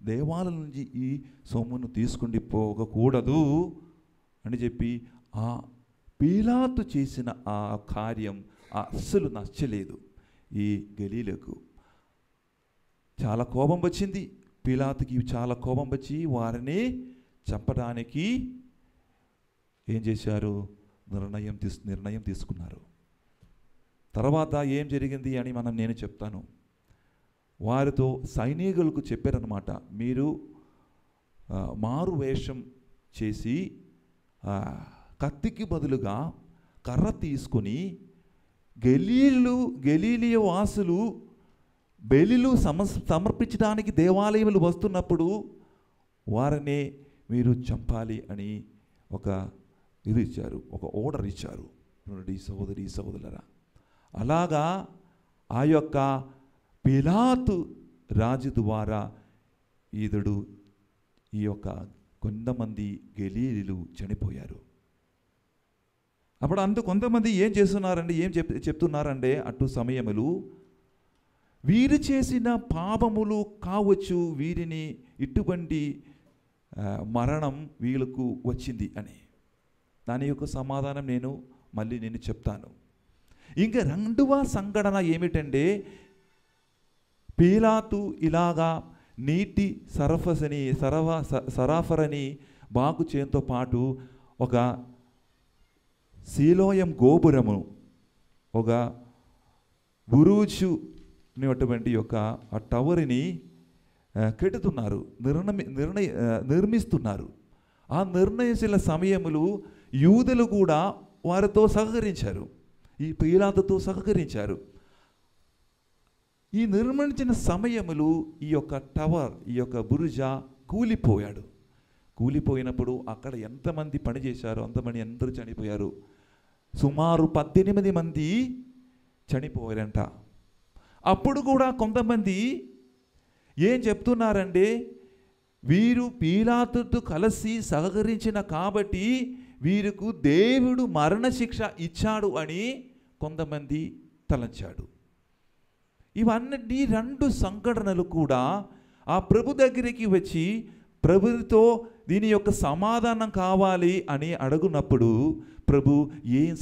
దేవాలయం నుంచి ఈ సొమ్మును తీసుకుని పోకూడదు అని చెప్పి ఆ పీలాతు చేసిన ఆ కార్యం అస్సలు నచ్చలేదు. ఈ గలీలకు చాలా కోపం వచ్చింది. పీలాతుకి చాలా కోపం వచ్చి వారిని చంపడానికి ఏం చేశారు, నిర్ణయం తీసుకున్నారు. తర్వాత ఏం జరిగింది అని నేను చెప్తాను. వారితో సైనికులకు చెప్పారనమాట, మీరు మారు వేషం చేసి కత్తికి బదులుగా కర్ర తీసుకొని గలీలియ వాసులు బలిలు సమర్పించడానికి దేవాలయములు వస్తున్నప్పుడు వారిని మీరు చంపాలి అని ఒక ఇచ్చారు, ఒక ఆర్డర్ ఇచ్చారు. సహోదరులరా, అలాగా ఆ యొక్క పిలాతు రాజు ద్వారా ఈ యొక్క కొంతమంది గలీలీలు చనిపోయారు. అప్పుడు కొంతమంది ఏం చేస్తున్నారండి, చెప్తున్నారంటే అటు సమయములు వీరు చేసిన పాపములు కావచ్చు, వీరిని ఇటువంటి మరణం వీళ్ళకు వచ్చింది అని. దాని యొక్క సమాధానం నేను చెప్తాను. ఇంకా రెండవ సంఘటన ఏమిటంటే, పీలాతు ఇలాగా నీటి సరఫరని బాగు చేయడంతో పాటు ఒక శీలోయం గోపురము, ఒక బురుజు అటువంటి యొక్క ఆ టవర్ని కట్టుతున్నారు, నిర్మిస్తున్నారు. ఆ నిర్ణయించిన సమయములు యూదులు కూడా వారితో సహకరించారు, ఈ పీలాతుతో సహకరించారు. ఈ నిర్మించిన సమయములు ఈ యొక్క టవర్, ఈ యొక్క బురుజా కూలిపోయినప్పుడు అక్కడ ఎంతమంది పనిచేశారో అంతమంది అందరూ చనిపోయారు. సుమారు 18 మంది చనిపోయారంట. అప్పుడు కూడా కొంతమంది ఏం చెప్తున్నారంటే, వీరు పీలాతుతో కలిసి సహకరించిన కాబట్టి వీరికి దేవుడు మరణశిక్ష ఇచ్చాడు అని కొంతమంది తలంచాడు. ఇవన్నీ రెండు సంఘటనలు కూడా ఆ ప్రభు దగ్గరికి వచ్చి ప్రభుతో దీని యొక్క సమాధానం కావాలి అని అడుగునప్పుడు ప్రభు ఏం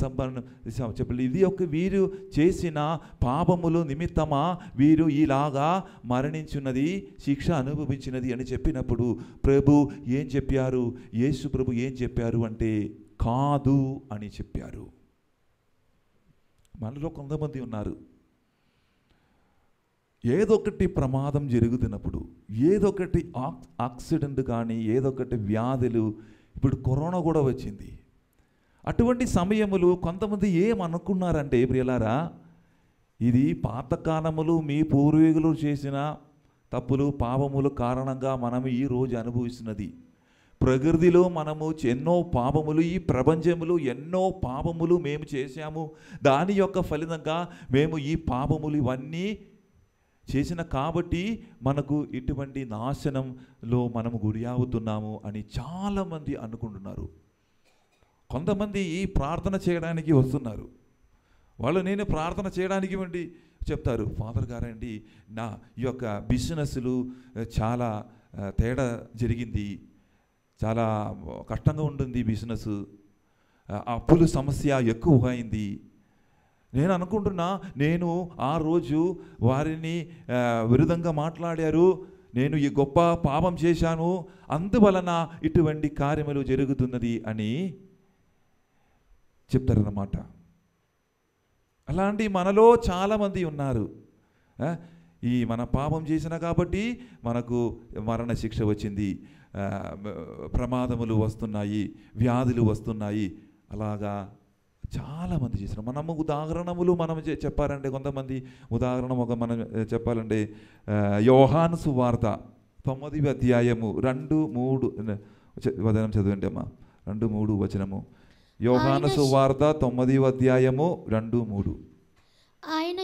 చెప్పలేదు. ఇది ఒక వీరు చేసిన పాపములు నిమిత్తమా వీరు ఇలాగా మరణించున్నది, శిక్ష అనుభవించినది అని చెప్పినప్పుడు ప్రభు ఏం చెప్పారు, యేసు ప్రభు ఏం చెప్పారు అంటే కాదు అని చెప్పారు. మనలో కొంతమంది ఉన్నారు, ఏదొకటి ప్రమాదం జరుగుతున్నప్పుడు, ఏదొకటి యాక్సిడెంట్ కానీ ఏదొకటి వ్యాధులు, ఇప్పుడు కరోనా కూడా వచ్చింది. అటువంటి సమయములు కొంతమంది ఏమనుకున్నారంటే, ప్రియులారా, ఇది పాతకాలములు మీ పూర్వీకులు చేసిన తప్పులు పాపములు కారణంగా మనం ఈరోజు అనుభవిస్తున్నది. ప్రకృతిలో మనము ఎన్నో పాపములు, ఈ ప్రపంచములు ఎన్నో పాపములు మేము చేశాము, దాని యొక్క ఫలితంగా మేము ఈ పాపములు ఇవన్నీ చేసిన కాబట్టి మనకు ఇటువంటి నాశనంలో మనము గురి అవుతున్నాము అని చాలామంది అనుకుంటున్నారు. కొంతమంది ఈ ప్రార్థన చేయడానికి వస్తున్నారు. వాళ్ళు నేను ప్రార్థన చేయడానికి వండి చెప్తారు, ఫాదర్ గారండి నా ఈ యొక్క బిజినెస్లు చాలా తేడా జరిగింది, చాలా కష్టంగా ఉంటుంది బిజినెస్, అప్పుల సమస్య ఎక్కువగా అయింది. నేను అనుకుంటున్నా, నేను ఆ రోజు వారిని విరుద్ధంగా మాట్లాడారు, నేను ఈ గొప్ప పాపం చేశాను, అందువలన ఇటువంటి కార్యములు జరుగుతున్నది అని చెప్తారన్నమాట. అలాంటి మనలో చాలామంది ఉన్నారు. ఈ మన పాపం చేసిన కాబట్టి మనకు మరణ శిక్ష వచ్చింది, ప్రమాదములు వస్తున్నాయి, వ్యాధులు వస్తున్నాయి, అలాగా చాలామంది చేసిన మనము ఉదాహరణములు మనం చెప్పాలంటే, కొంతమంది ఉదాహరణ మనం చెప్పాలంటే యోహాను సువార్త 9వ అధ్యాయము 2-3 వచనం చదవండి అమ్మా. 2-3 వచనము. యోహాను సువార్త 9వ అధ్యాయము 2-3. ఆయన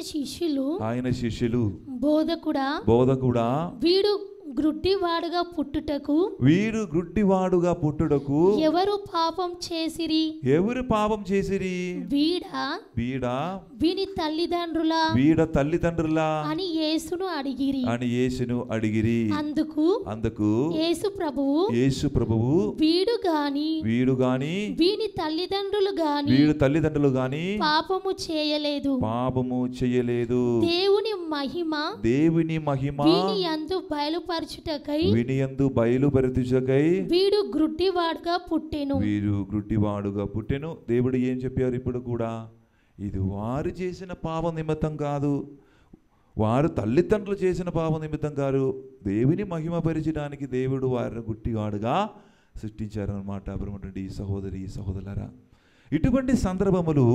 శిష్యులు బోధకుడా వీడు గ్రుడ్డివాడుగా పుట్టుటకు వీడు గుడ్డివాడుగా పుట్టుటకు ఎవరు పాపం చేసిరి? ఎవరు పాపం చేసిరి? వీడా వీడి తల్లిదండ్రుల అని యేసును అడిగిరి. అందుకు యేసు ప్రభువు వీడు గాని వీని తల్లిదండ్రులు గాని పాపము చేయలేదు. దేవుని మహిమ వీని యందు బయలుపరచుటకై వీడు గ్రుడ్డివాడుగా పుట్టెను. దేవుడు ఏం చెప్పారు? ఇప్పుడు కూడా ఇది వారు చేసిన పాపం నిమిత్తం కాదు, వారు తల్లిదండ్రులు చేసిన పాపం నిమిత్తం కాదు, దేవుని మహిమపరచడానికి దేవుడు వారిని గుడ్డివాడుగా సృష్టించారనమాట. బ్రహ్మటి సహోదరి సహోదరులారా, ఇటువంటి సందర్భములు,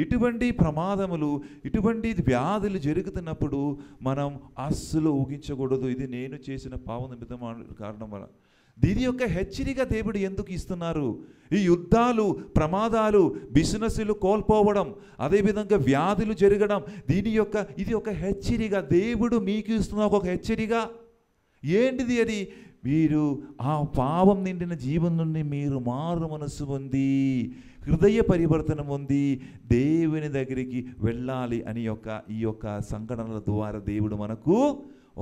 ఇటువంటి ప్రమాదములు, ఇటువంటి వ్యాధులు జరుగుతున్నప్పుడు మనం అస్సలు ఊహించకూడదు ఇది నేను చేసిన పాపం నిమిత్తం కారణం వల్ల. దీని యొక్క హెచ్చరిక దేవుడు ఎందుకు ఇస్తున్నారు? ఈ యుద్ధాలు, ప్రమాదాలు, బిజినెస్లు కోల్పోవడం, అదేవిధంగా వ్యాధులు జరగడం, ఇది ఒక హెచ్చరిక. దేవుడు మీకు ఇస్తున్న ఒక హెచ్చరిక. ఏంటిది అది? మీరు ఆ పాపం నిండిన జీవనం నుండి మీరు మారు మనసు పొంది హృదయ పరివర్తనం ఉంది, దేవుని దగ్గరికి వెళ్ళాలి అని ఈ యొక్క సంఘటనల ద్వారా దేవుడు మనకు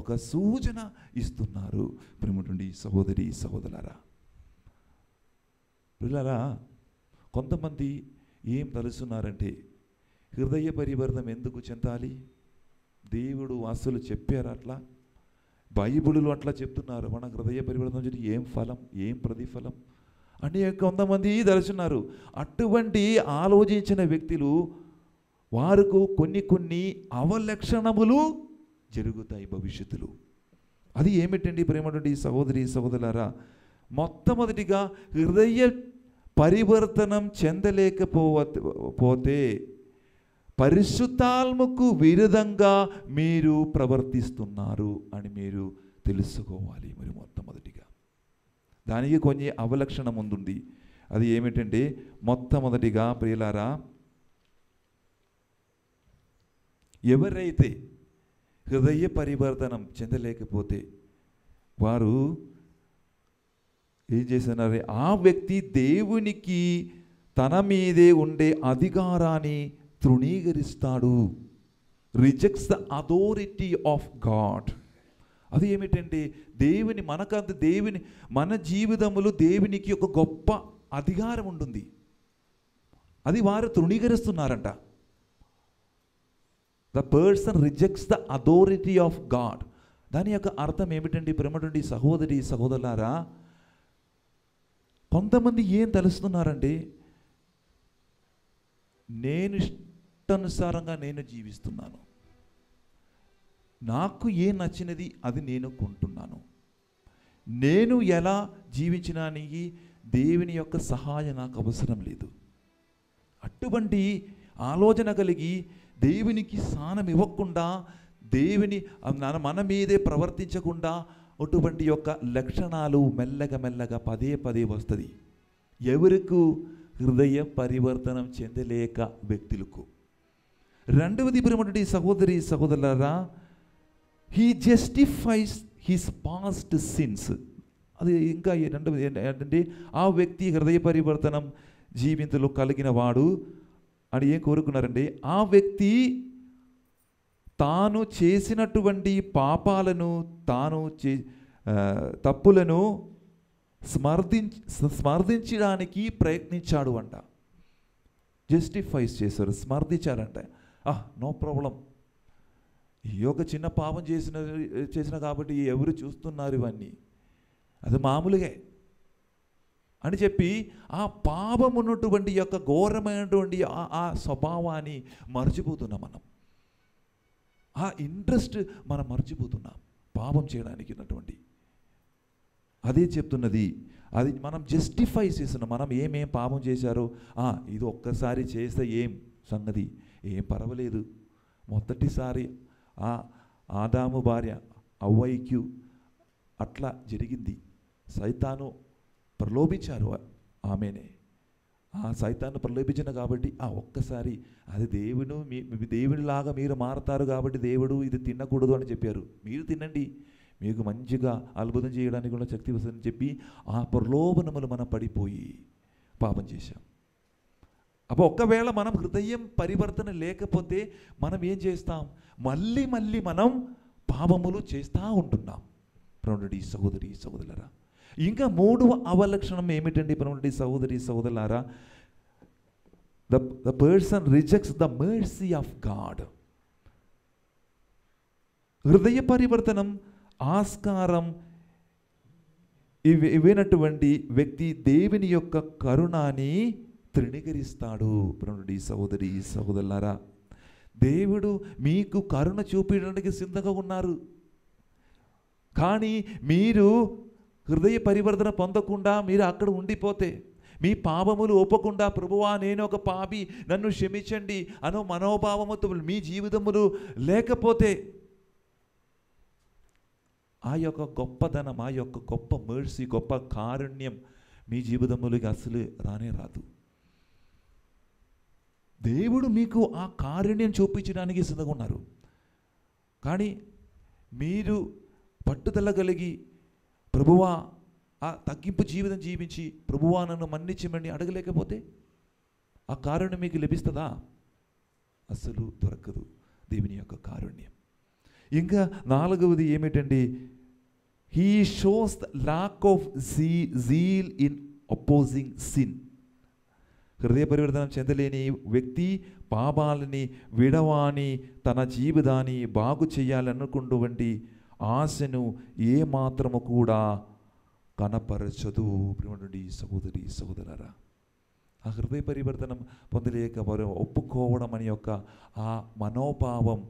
ఒక సూచన ఇస్తున్నారు. ప్రేమటువంటి సహోదరి సహోదరులారా, పిల్లరా, కొంతమంది ఏం తలుస్తున్నారంటే హృదయ పరివర్తనం ఎందుకు చెందాలి? దేవుడు అసలు చెప్పారు అట్లా? బైబిల్లో అట్లా చెప్తున్నారు. మన హృదయ పరివర్తనం చూసి ఏం ఫలం, ఏం ప్రతిఫలం అని కొంతమంది తలుచున్నారు. అటువంటి ఆలోచించిన వ్యక్తులు వారికి కొన్ని అవలక్షణములు జరుగుతాయి భవిష్యత్తులో. అది ఏమిటండి ప్రేమటువంటి సహోదరి సహోదరులారా? మొట్టమొదటిగా హృదయ పరివర్తనం చెందలేకపోతే పరిశుద్ధాత్మకు విరుద్ధంగా మీరు ప్రవర్తిస్తున్నారు అని మీరు తెలుసుకోవాలి. మరి మొట్టమొదటిగా దానికి కొన్ని అవలక్షణం ఉంది. అది ఏమిటంటే మొట్టమొదటిగా ప్రియులారా, ఎవరైతే హృదయ పరివర్తనం చెందలేకపోతే వారు ఏం చేస్తున్నారు? ఆ వ్యక్తి దేవునికి తన మీదే ఉండే అధికారాన్ని తృణీకరిస్తాడు. Rejects the authority of God. అది ఏమిటంటే మన జీవితంలో దేవునికి ఒక గొప్ప అధికారం ఉంటుంది, అది వారు తృణీకరిస్తున్నారంట. The person rejects the authority of God. దాని యొక్క అర్థం ఏమిటండి ప్రేమటువంటి సహోదరి సహోదరులారా? కొంతమంది ఏం తెలుస్తున్నారంటే నేను ఇష్టానుసారంగా నేను జీవిస్తున్నాను, నాకు ఏం నచ్చినది అది నేను కొంటున్నాను, నేను ఎలా జీవించడానికి దేవుని యొక్క సహాయం నాకు అవసరం లేదు. అటువంటి ఆలోచన కలిగి దేవునికి స్థానం ఇవ్వకుండా, మన మీదే ప్రవర్తించకుండా అటువంటి యొక్క లక్షణాలు మెల్లగా పదే వస్తుంది. ఎవరికి? హృదయ పరివర్తనం చెందలేక వ్యక్తులకు. రెండవది ప్రేమటువంటి సహోదరి సహోదరులారా, he justifies his past since. అది ఇంకా రెండవది ఏంటంటే ఆ వ్యక్తి హృదయ పరివర్తనం జీవితంలో కలిగిన వాడు అని ఏం కోరుకున్నారంటే ఆ వ్యక్తి తాను చేసినటువంటి పాపాలను, తప్పులను స్మర్థించడానికి ప్రయత్నించాడు అంట. జస్టిఫైస్ చేశారు, స్మర్థించారంట. నో ప్రాబ్లం, ఈ యొక్క చిన్న పాపం చేసిన కాబట్టి ఎవరు చూస్తున్నారు ఇవన్నీ, అది మామూలుగా అని చెప్పి ఆ పాపం ఉన్నటువంటి యొక్క ఘోరమైనటువంటి ఆ స్వభావాన్ని మర్చిపోతున్నాం మనం. ఆ ఇంట్రెస్ట్ మనం మర్చిపోతున్నాం పాపం చేయడానికి ఉన్నటువంటి. అదే చెప్తున్నది, అది మనం జస్టిఫై చేస్తున్నాం. మనం ఏమేం పాపం చేశారో ఇది ఒక్కసారి చేస్తే ఏం సంగతి, ఏం పర్వాలేదు. మొదటిసారి ఆదాము భార్య అవ్వైక్యు అట్లా జరిగింది. సైతాను ప్రలోభించారు ఆమెనే. ఆ సైతాన్ని ప్రలోభించిన కాబట్టి ఒక్కసారి అది దేవునిలాగా మీరు మారతారు కాబట్టి దేవుడు ఇది తినకూడదు అని చెప్పారు. మీరు తినండి, మీకు మంచిగా అద్భుతం చేయడానికి కూడా శక్తి వస్తుందని చెప్పి ఆ ప్రలోభనములు మనం పడిపోయి పాపం చేశాం. అప్పుడు ఒకవేళ మనం హృదయం పరివర్తన లేకపోతే మనం ఏం చేస్తాం? మళ్ళీ మళ్ళీ మనం పాపములు చేస్తూ ఉంటున్నాం. ప్రణుడి సహోదరి సహోదరులారా, ఇంకా మూడవ అవలక్షణం ఏమిటండి ప్రణుడి సహోదరి సహోదరులారా? The person rejects the mercy of God. హృదయ పరివర్తనం ఆస్కారం ఇవ్వనటువంటి వ్యక్తి దేవుని యొక్క కరుణని తృణీకరిస్తాడు. ప్రణుడి సహోదరి సహోదరులారా, దేవుడు మీకు కరుణ చూపించడానికి సిద్ధంగా ఉన్నారు. కానీ మీరు హృదయ పరివర్తన పొందకుండా మీరు అక్కడ ఉండిపోతే, మీ పాపములు ఒప్పకుండా ప్రభువా నేను ఒక పాపి నన్ను క్షమించండి అనో మనోభావముతో మీ జీవితములు లేకపోతే, ఆ యొక్క గొప్పదనం, ఆ యొక్క గొప్ప మర్సీ, గొప్ప కారుణ్యం మీ జీవితములకి అసలు రానే రాదు. దేవుడు మీకు ఆ కారుణ్యం చూపించడానికి సిద్ధంగా ఉన్నారు. కానీ మీరు పట్టుదల కలిగి ప్రభువా ఆ తగ్గింపు జీవితం జీవించి ప్రభువా నన్ను మన్నించమని అడగలేకపోతే ఆ కారుణ్యం మీకు లభిస్తుందా? అసలు దొరకదు దేవుని యొక్క కారుణ్యం. ఇంకా నాలుగవది ఏమిటండి? He shows the lack of zeal in opposing sin. హృదయ పరివర్తనం చెందలేని వ్యక్తి పాపాలని విడవాని తన జీవితాన్ని బాగు చేయాలనుకున్నటువంటి ఆశను ఏమాత్రము కూడా కనపరచదు. ప్రియమైనటువంటి సహోదరి సహోదరులారా, ఆ హృదయ పరివర్తనం పొందలేక వారు ఒప్పుకోవడం అనే యొక్క ఆ మనోభావం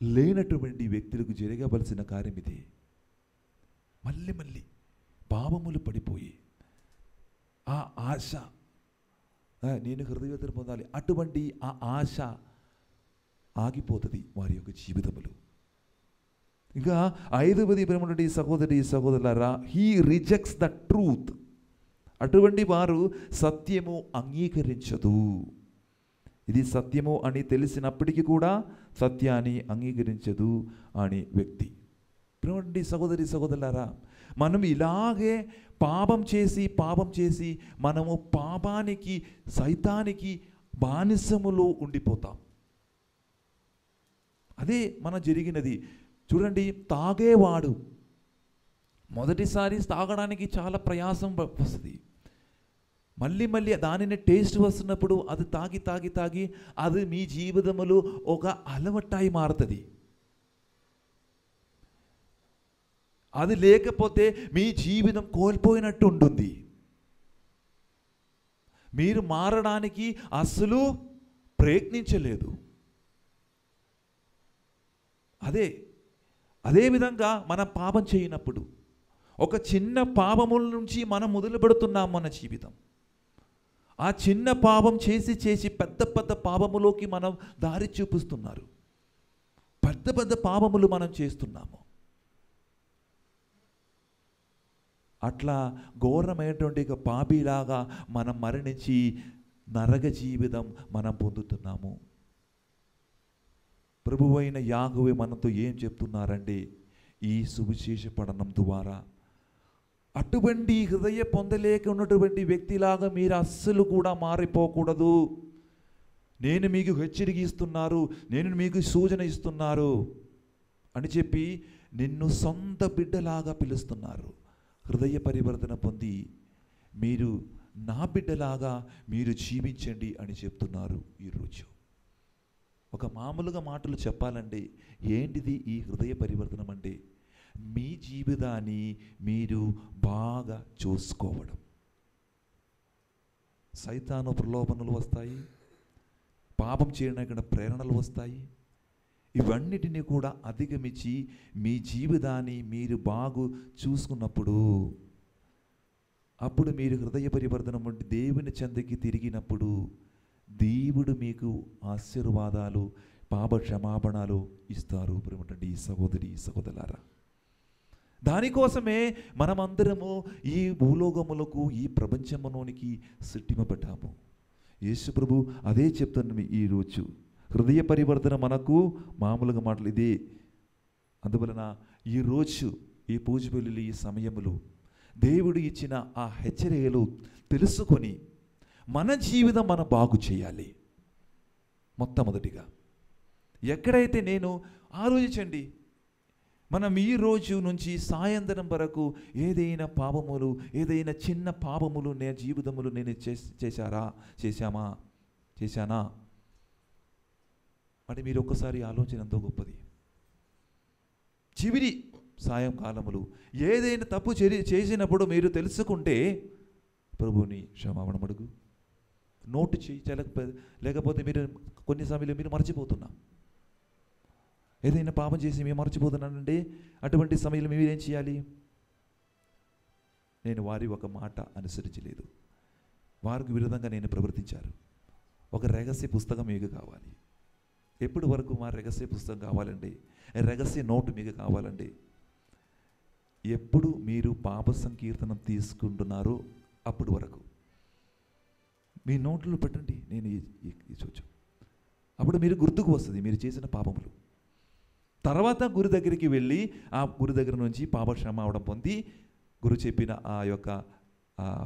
లేనటువంటి వ్యక్తులకు జరగవలసిన కార్యం ఇది. మళ్ళీ మళ్ళీ పాపములు పడిపోయి ఆ ఆశ, నేను హృదయవేదన పొందాలి, అటువంటి ఆ ఆశ ఆగిపోతుంది వారి యొక్క జీవితములు. ఇంకా ఐదవది ప్రేమటువంటి సహోదరి సహోదరులారా, హీ రిజెక్ట్స్ ద ట్రూత్. అటువంటి వారు సత్యము అంగీకరించదు. ఇది సత్యము అని తెలిసినప్పటికీ కూడా సత్యాన్ని అంగీకరించదు అని వ్యక్తి. ప్రేమటువంటి సహోదరి సహోదరులారా, మనం ఇలాగే పాపం చేసి మనము పాపానికి సైతానికి బానిసములో ఉండిపోతాం. అదే మన జరిగినది. చూడండి, తాగేవాడు మొదటిసారి తాగడానికి చాలా ప్రయాసం వస్తుంది. మళ్ళీ మళ్ళీ దానిని టేస్ట్ వస్తున్నప్పుడు అది తాగి అది మీ జీవితంలో ఒక అలవాటాయి మారుతుంది. అది లేకపోతే మీ జీవితం కోల్పోయినట్టు ఉంటుంది. మీరు మారడానికి అస్సలు ప్రయత్నించలేదు. అదేవిధంగా మనం పాపం చేయనప్పుడు ఒక చిన్న పాపముల నుంచి మనం మొదలు పెడుతున్నాం మన జీవితం. ఆ చిన్న పాపం చేసి పెద్ద పెద్ద పాపములోకి మనం దారి చూపిస్తున్నారు. పెద్ద పాపములు మనం చేస్తున్నాము. అట్లా ఘోరమైనటువంటి పాపిలాగా మనం మరణించి నరక జీవితం మనం పొందుతున్నాము. ప్రభువైన యాహోవే మనతో ఏం చెప్తున్నారండి ఈ సువిశేష పఠనం ద్వారా? అటువంటి హృదయ పొందలేక ఉన్నటువంటి వ్యక్తిలాగా మీరు అస్సలు కూడా మారిపోకూడదు. నేను మీకు హెచ్చరిక ఇస్తున్నారు, నేను మీకు సూచన ఇస్తున్నారు అని చెప్పి నిన్ను సొంత బిడ్డలాగా పిలుస్తున్నారు. హృదయ పరివర్తన పొంది మీరు నా బిడ్డలాగా మీరు జీవించండి అని చెప్తున్నారు. ఈరోజు ఒక మామూలుగా మాటలు చెప్పాలండి, ఏంటిది ఈ హృదయ పరివర్తనం అంటే? మీ జీవితాన్ని మీరు బాగా చూసుకోవడం. సైతాను ప్రలోభనలు వస్తాయి, పాపం చేయడానికి ప్రేరణలు వస్తాయి. ఇవన్నిటిని కూడా అధిగమించి మీ జీవితాన్ని మీరు బాగు చూసుకున్నప్పుడు, అప్పుడు మీరు హృదయ పరివర్తనం ఉండి దేవుని చెంతకి తిరిగినప్పుడు దేవుడు మీకు ఆశీర్వాదాలు, పాప క్షమాపణలు ఇస్తారు. ప్రేమటువంటి సహోదరి సహోదరులారా, దానికోసమే మనమందరము ఈ భూలోకములకు, ఈ ప్రపంచంలోనికి సృష్టింపబడ్డాము. యేసు ప్రభు అదే చెప్తున్నాము ఈరోజు. హృదయ పరివర్తన మనకు మామూలుగా మాటలు ఇదే అందువలన ఈరోజు ఈ పూజబలులు ఈ సమయములు దేవుడు ఇచ్చిన ఆ హెచ్చరికలు తెలుసుకొని మన జీవితం మనం బాగు చేయాలి. మొట్టమొదటిగా ఎక్కడైతే నేను ఆలోచించండి, మనం ఈ రోజు నుంచి సాయంత్రం వరకు ఏదైనా పాపములు, ఏదైనా చిన్న పాపములు నే జీవితములు నేను చేశానా అని మీరు ఒక్కసారి ఆలోచన ఎంతో గొప్పది. చివరి సాయంకాలములు ఏదైనా తప్పు చేసినప్పుడు మీరు తెలుసుకుంటే ప్రభువుని క్షమాపణ అడుగు. నోటు చేయి, లేకపోతే మీరు కొన్ని సమయంలో మీరు మర్చిపోతున్నా, ఏదైనా పాపం చేసి మేము మర్చిపోతున్నానంటే అటువంటి సమయంలో మీరు ఏం చేయాలి? నేను వారి ఒక మాట అనుసరించలేదు, వారికి విరుద్ధంగా నేను ప్రవర్తించారు. ఒక రహస్య పుస్తకం మీకు కావాలి. ఎప్పటి వరకు మా రహస్య పుస్తకం కావాలండి, రహస్య నోటు మీకు కావాలండి. ఎప్పుడు మీరు పాప సంకీర్తనం తీసుకుంటున్నారో అప్పుడు వరకు మీ నోట్లో పెట్టండి. నేను ఈ చూచు, అప్పుడు మీరు గుర్తుకు వస్తుంది మీరు చేసిన పాపములు. తర్వాత గురు దగ్గరికి వెళ్ళి ఆ గురు దగ్గర నుంచి పాప క్షమాపణ పొంది గురు చెప్పిన ఆ యొక్క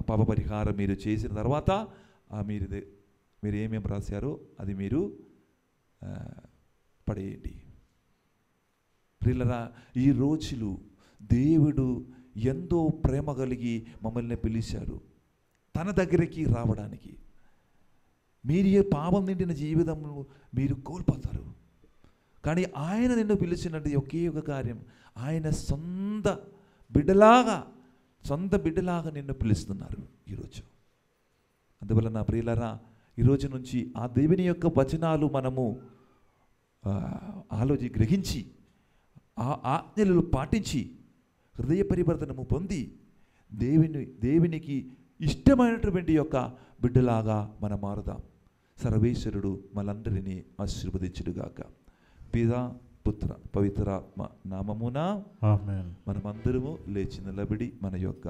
పాప పరిహారం మీరు చేసిన తర్వాత మీరు ఏమేమి రాశారో అది మీరు పడేయండి. ప్రియులారా, ఈ రోజులు దేవుడు ఎంతో ప్రేమ కలిగి మమ్మల్ని పిలిచారు తన దగ్గరికి రావడానికి. మీరు ఏ పాపం నిండిన జీవితంలో మీరు కోల్పోతారు, కానీ ఆయన నిన్ను పిలిచినట్టు ఒకే ఒక కార్యం, ఆయన సొంత బిడ్డలాగా నిన్ను పిలుస్తున్నారు ఈరోజు. అందువల్ల నా ప్రియులారా, ఈరోజు నుంచి ఆ దేవుని యొక్క వచనాలు మనము గ్రహించి ఆ ఆజ్ఞలు పాటించి హృదయ పరివర్తనము పొంది దేవునికి ఇష్టమైనటువంటి యొక్క బిడ్డలాగా మనం మారుదాం. సర్వేశ్వరుడు మనందరినీ ఆశీర్వదించుడుగాక. పితా పుత్ర పవిత్రాత్మ నామమున ఆమేన్. మనమందరము లేచి నిలబడి మన యొక్క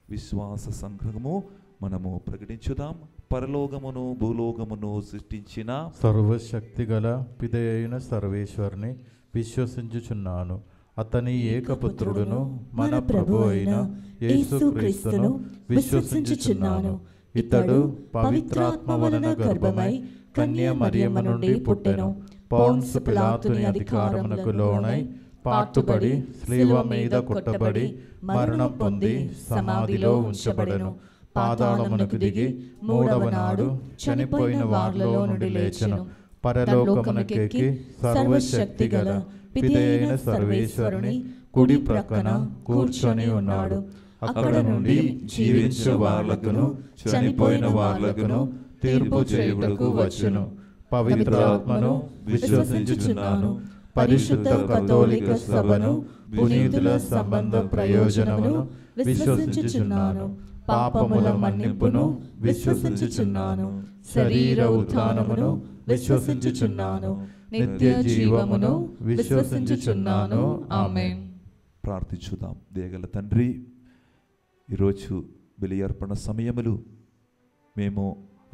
విశ్వాస సంఘము మనము ప్రకటించుదాం. పరలోకమును భూలోకమును సృష్టించిన సర్వశక్తి గల పిదయైన సర్వేశ్వరుని విశ్వసించుచున్నాను. అతని ఏకపుత్రుడును మన ప్రభు అయిన యేసుక్రీస్తును విశ్వసించుచున్నాను. ఇతడు పవిత్రాత్మ వలన గర్భమై కన్య మరియమ్మ నుండి పుట్టెను. పౌండ్సు పిలాతుని అధికారమునకు లోనై పాటుబడి స్లీవ మీద కొట్టబడి మరణం పొంది సమాధిలో ఉంచబడెను. పాతాళమునకు దిగి మూడవ నాడు చనిపోయిన వారిలో నుండి లేచెను. పరలోకమునకెక్కి సర్వశక్తి గల పిదయైన సర్వేశ్వరుని కుడి ప్రక్కన కూర్చొని ఉన్నాడు. అక్కడ నుండి జీవించు వార్లకును చనిపోయిన వార్లకును తీర్పు చేయుటకు వచ్చును. పవిత్రాత్మను విశ్వసించుచున్నాను. పరిశుద్ధ కథోలిక సభను పునీతుల సంబంధ ప్రయోజనమును విశ్వసించుచున్నాను. పాపముల మన్నింపును విశ్వసించుచున్నాను. శరీర ఉత్థానమును విశ్వసించుచున్నాను. నిత్య జీవమును విశ్వసించుచున్నాను. ఆమేన్. ప్రార్థించుదాం. దేగల తండ్రి, ఈరోజు బలి అర్పణ సమయములు మేము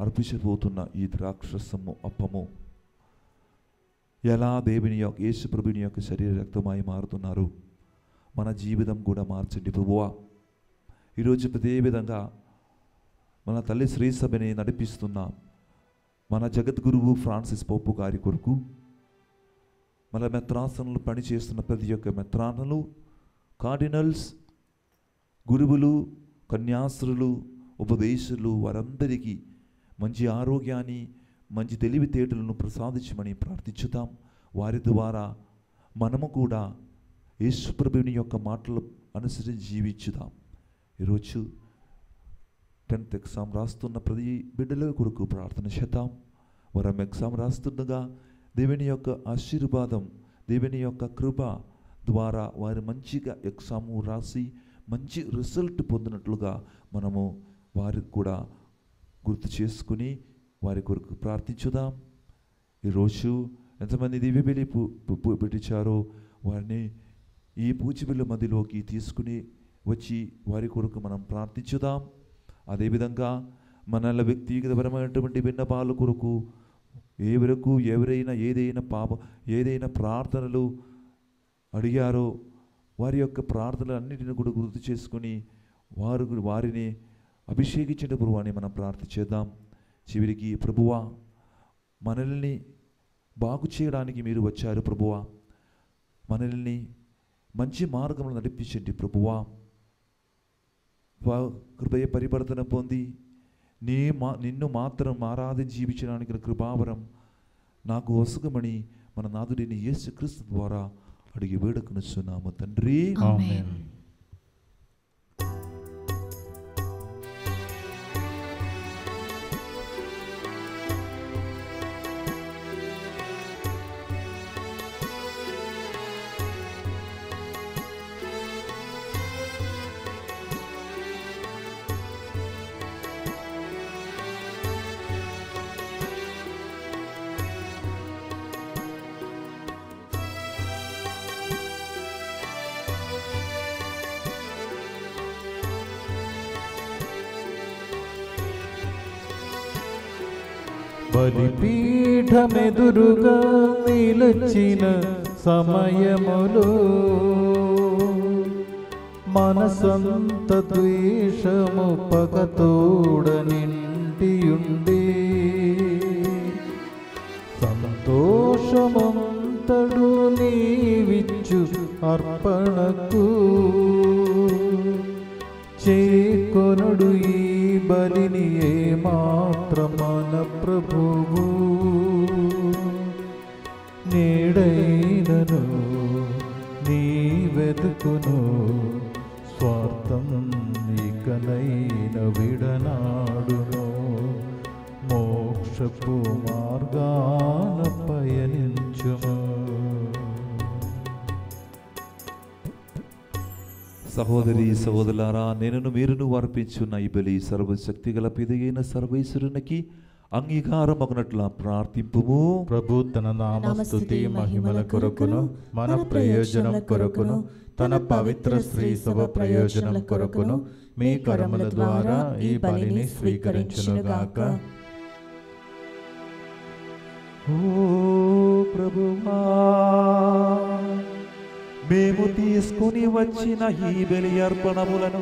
అర్పించబోతున్న ఈ ద్రాక్షసము అప్పము ఎలా దేవుని యొక్క యేసు ప్రభుని యొక్క శరీర రక్తమై మారుతున్నారు, మన జీవితం కూడా మార్చండి ప్రభువా. ఈరోజు అదే విధంగా మన తల్లి శ్రీ సభని నడిపిస్తున్న మన జగద్గురువు ఫ్రాన్సిస్ పోపు గారి కొరకు, మన మెత్రాసనలు పనిచేస్తున్న ప్రతి ఒక్క మెత్రానలు, కార్డినల్స్, గురువులు, కన్యాస్త్రులు, ఉపదేశులు వారందరికీ మంచి ఆరోగ్యాన్ని, మంచి తెలివితేటలను ప్రసాదించమని ప్రార్థించుతాం. వారి ద్వారా మనము కూడా యేసు ప్రభువుని యొక్క మాటలు అనుసరించి జీవించుదాం. ఈరోజు 10th ఎగ్జామ్ రాస్తున్న ప్రతి బిడ్డల కొరకు ప్రార్థన చేద్దాం. వారం ఎగ్జామ్ రాస్తుండగా దేవుని యొక్క ఆశీర్వాదం, దేవుని యొక్క కృప ద్వారా వారు మంచిగా ఎగ్జాము రాసి మంచి రిజల్ట్ పొందినట్లుగా మనము వారికి కూడా గుర్తు చేసుకుని వారి కొరకు ప్రార్థించుదాం. ఈరోజు ఎంతమంది దివ్య బలి పెట్టించారో వారిని ఈ పూజబిల్ల మధ్యలోకి తీసుకుని వచ్చి వారి కొరకు మనం ప్రార్థించుదాం. అదేవిధంగా మన వ్యక్తిగతపరమైనటువంటి విన్నపాల కొరకు ఎవరైనా ఏదైనా ప్రార్థనలు అడిగారో వారి యొక్క ప్రార్థనలన్నిటిని కూడా గుర్తు చేసుకుని వారిని అభిషేకించిన ప్రభువా అని మనం ప్రార్థించేద్దాం. చివరికి ప్రభువా, మనల్ని బాగు చేయడానికి మీరు వచ్చారు ప్రభువా, మనల్ని మంచి మార్గంలో నడిపించండి ప్రభువా. హృదయ పరివర్తన పొంది నిన్ను మాత్రం ఆరాధించి జీవించడానికి కృపావరం నాకు వసగమని మన నాథుడిని యేసుక్రీస్తు ద్వారా అడిగి వేడుకొనుచున్నాము తండ్రి. ఆమేన్. బలిపీఠమెదురుగా నిలచిన సమయములో మనసంత ద్వేషము పగతోడ నిండియుండి సంతోషమంతడు నీవిచ్చు అర్పణకు చేకొనుడు ఈ బలిని ఏమాత్రమన ప్రభువు నేడైనను నీ వెతుకును స్వార్థం ఇకనైన విడనాడును మోక్షపు మార్గాన పయనించుము. సహోదరి సహోదరులారా, నేనును మీరును అర్పించున్న ఈ బలి సర్వశక్తిగల పిదైన సర్వేశ్వరునికి అంగీకారం అగునట్ల ప్రార్థింపుము. ప్రభు తన నామస్తుతి మహిమల కొరకును మన ప్రయోజనం కొరకును తన పవిత్ర శ్రీ సభ ప్రయోజనం కొరకును మీ కరముల ద్వారా ఈ బలిని స్వీకరించునుగాక. ఓ ప్రభువా, మేము తీసుకుని వచ్చిన ఈ బలి అర్పణములను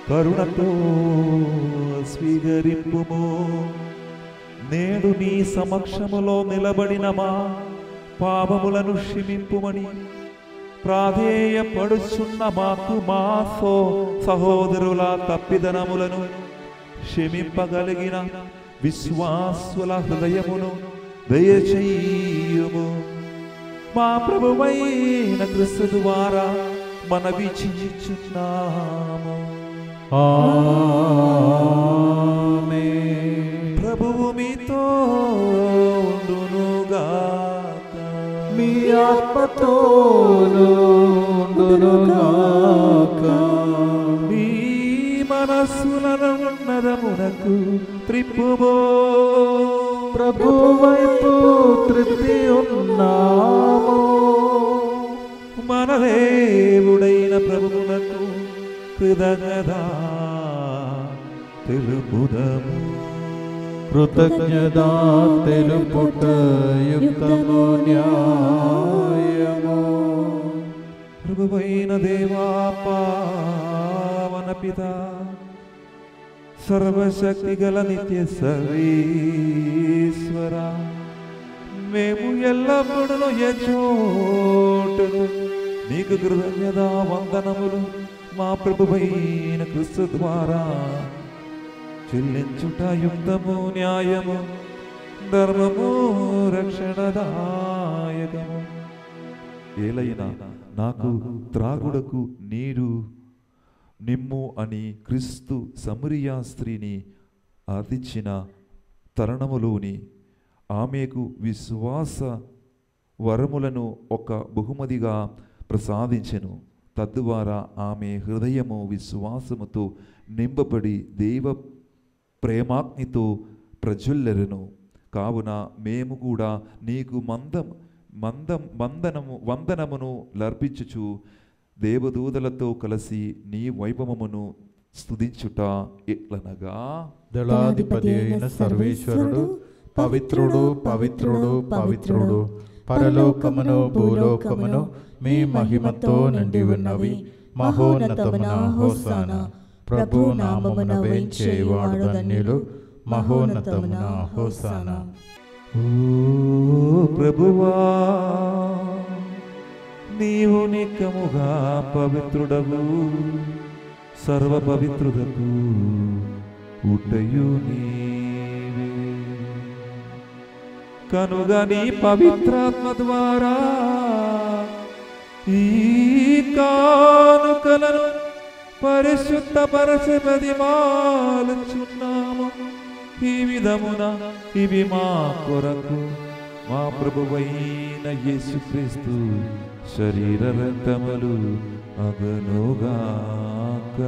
కరుణతో స్వీకరింపుము. నేడు నీ సమక్షములో నిలబడిన మా పాపములను క్షమింపుమని ప్రాధేయపడుచున్న మాకు మా సహోదరుల తప్పిదనములను క్షమింపగలిగిన విశ్వాసుల హృదయమును దయచేయుము. మా ప్రభువైన క్రీస్తు ద్వారా మనవి చేయుచున్నాము. ఆమేన్. ప్రభువు మీతో ఉండునుగాక, మీ ఆత్మతోను ఉండునుగాక. మీ మనస్సులను ఉన్నదమునకు త్రిప్పుమో. ప్రభు వైపు త్రిప్పి ఉన్నాము. మన దేవుడైన ప్రభువునకు కృతజ్ఞత తెలుపుదము. కృతజ్ఞత తెలుపుట యుక్తము న్యాయము. ప్రభువైన దేవా, పావన పితా, సర్వశక్తి గల నిత్య సర్వేశ్వర, మేము ఎల్లప్పుడూ ఎచోటును నీకు కృతజ్ఞత వందనములు మా ప్రభువైన క్రీస్తు ద్వారా చెల్లించుట యుక్తము న్యాయము ధర్మము రక్షణదాయకము. ఏలైనా నాకు త్రాగుడకు నీరు నిమ్ము అని క్రీస్తు సమరియా స్త్రీని అర్థించిన తరుణములోని ఆమెకు విశ్వాస వరములను ఒక బహుమతిగా ప్రసాదించెను. తద్వారా ఆమె హృదయము విశ్వాసముతో నింపబడి దైవ ప్రేమాగ్నితో ప్రజ్వల్లెను. కావున మేము కూడా నీకు వందనమును లర్పించుచు దేవదూతలతో కలిసి నీ వైభవమును స్తుతించుట ఎట్లనగా, దళాధిపతి అయిన సర్వేశ్వరుడు పవిత్రుడు పవిత్రుడు పవిత్రుడు పరలోకమును భూలోకమును మీ మహిమతో నిండి ఉన్నవి. మహోన్నతమున హోసానా. ప్రభు నామమున వేంచేవాడు ధన్యులు. మహోన్నతమున హోసానా. ఓ ప్రభువా, నీవు నిక్కముగా పవిత్రుడవు, సర్వ పవిత్రుడకు ఊటయు నీవే. కనుగ నీ పవిత్రాత్మ ద్వారా ఈ కానుకలను పరిశుద్ధపరచి బతిమాలుచున్నాము. ఈ విధమున ఇవి మా కొరకు మా ప్రభువైన యేసుక్రీస్తు శరీర రక్తములు అగనుగాక.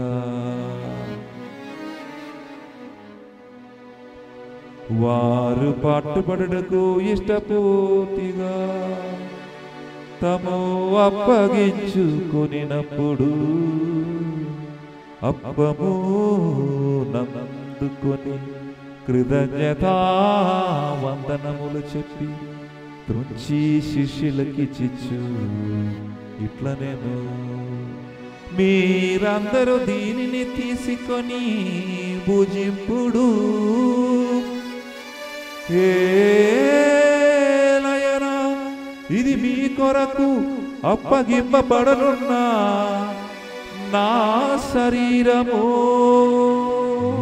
వారు పాటుపడుటకు ఇష్టపూర్తిగా తము అప్పగించుకొనినప్పుడు అప్పము నందుకొని కృతజ్ఞతా వందనములు చెప్పి త్రుంచి శిష్యులకిచ్చిచ్చు ఇట్లనేను, మీరందరూ దీనిని తీసుకొని భుజింపుడు. ఏలయనా, ఇది మీ కొరకు అప్పగింపబడనున్న నా శరీరము.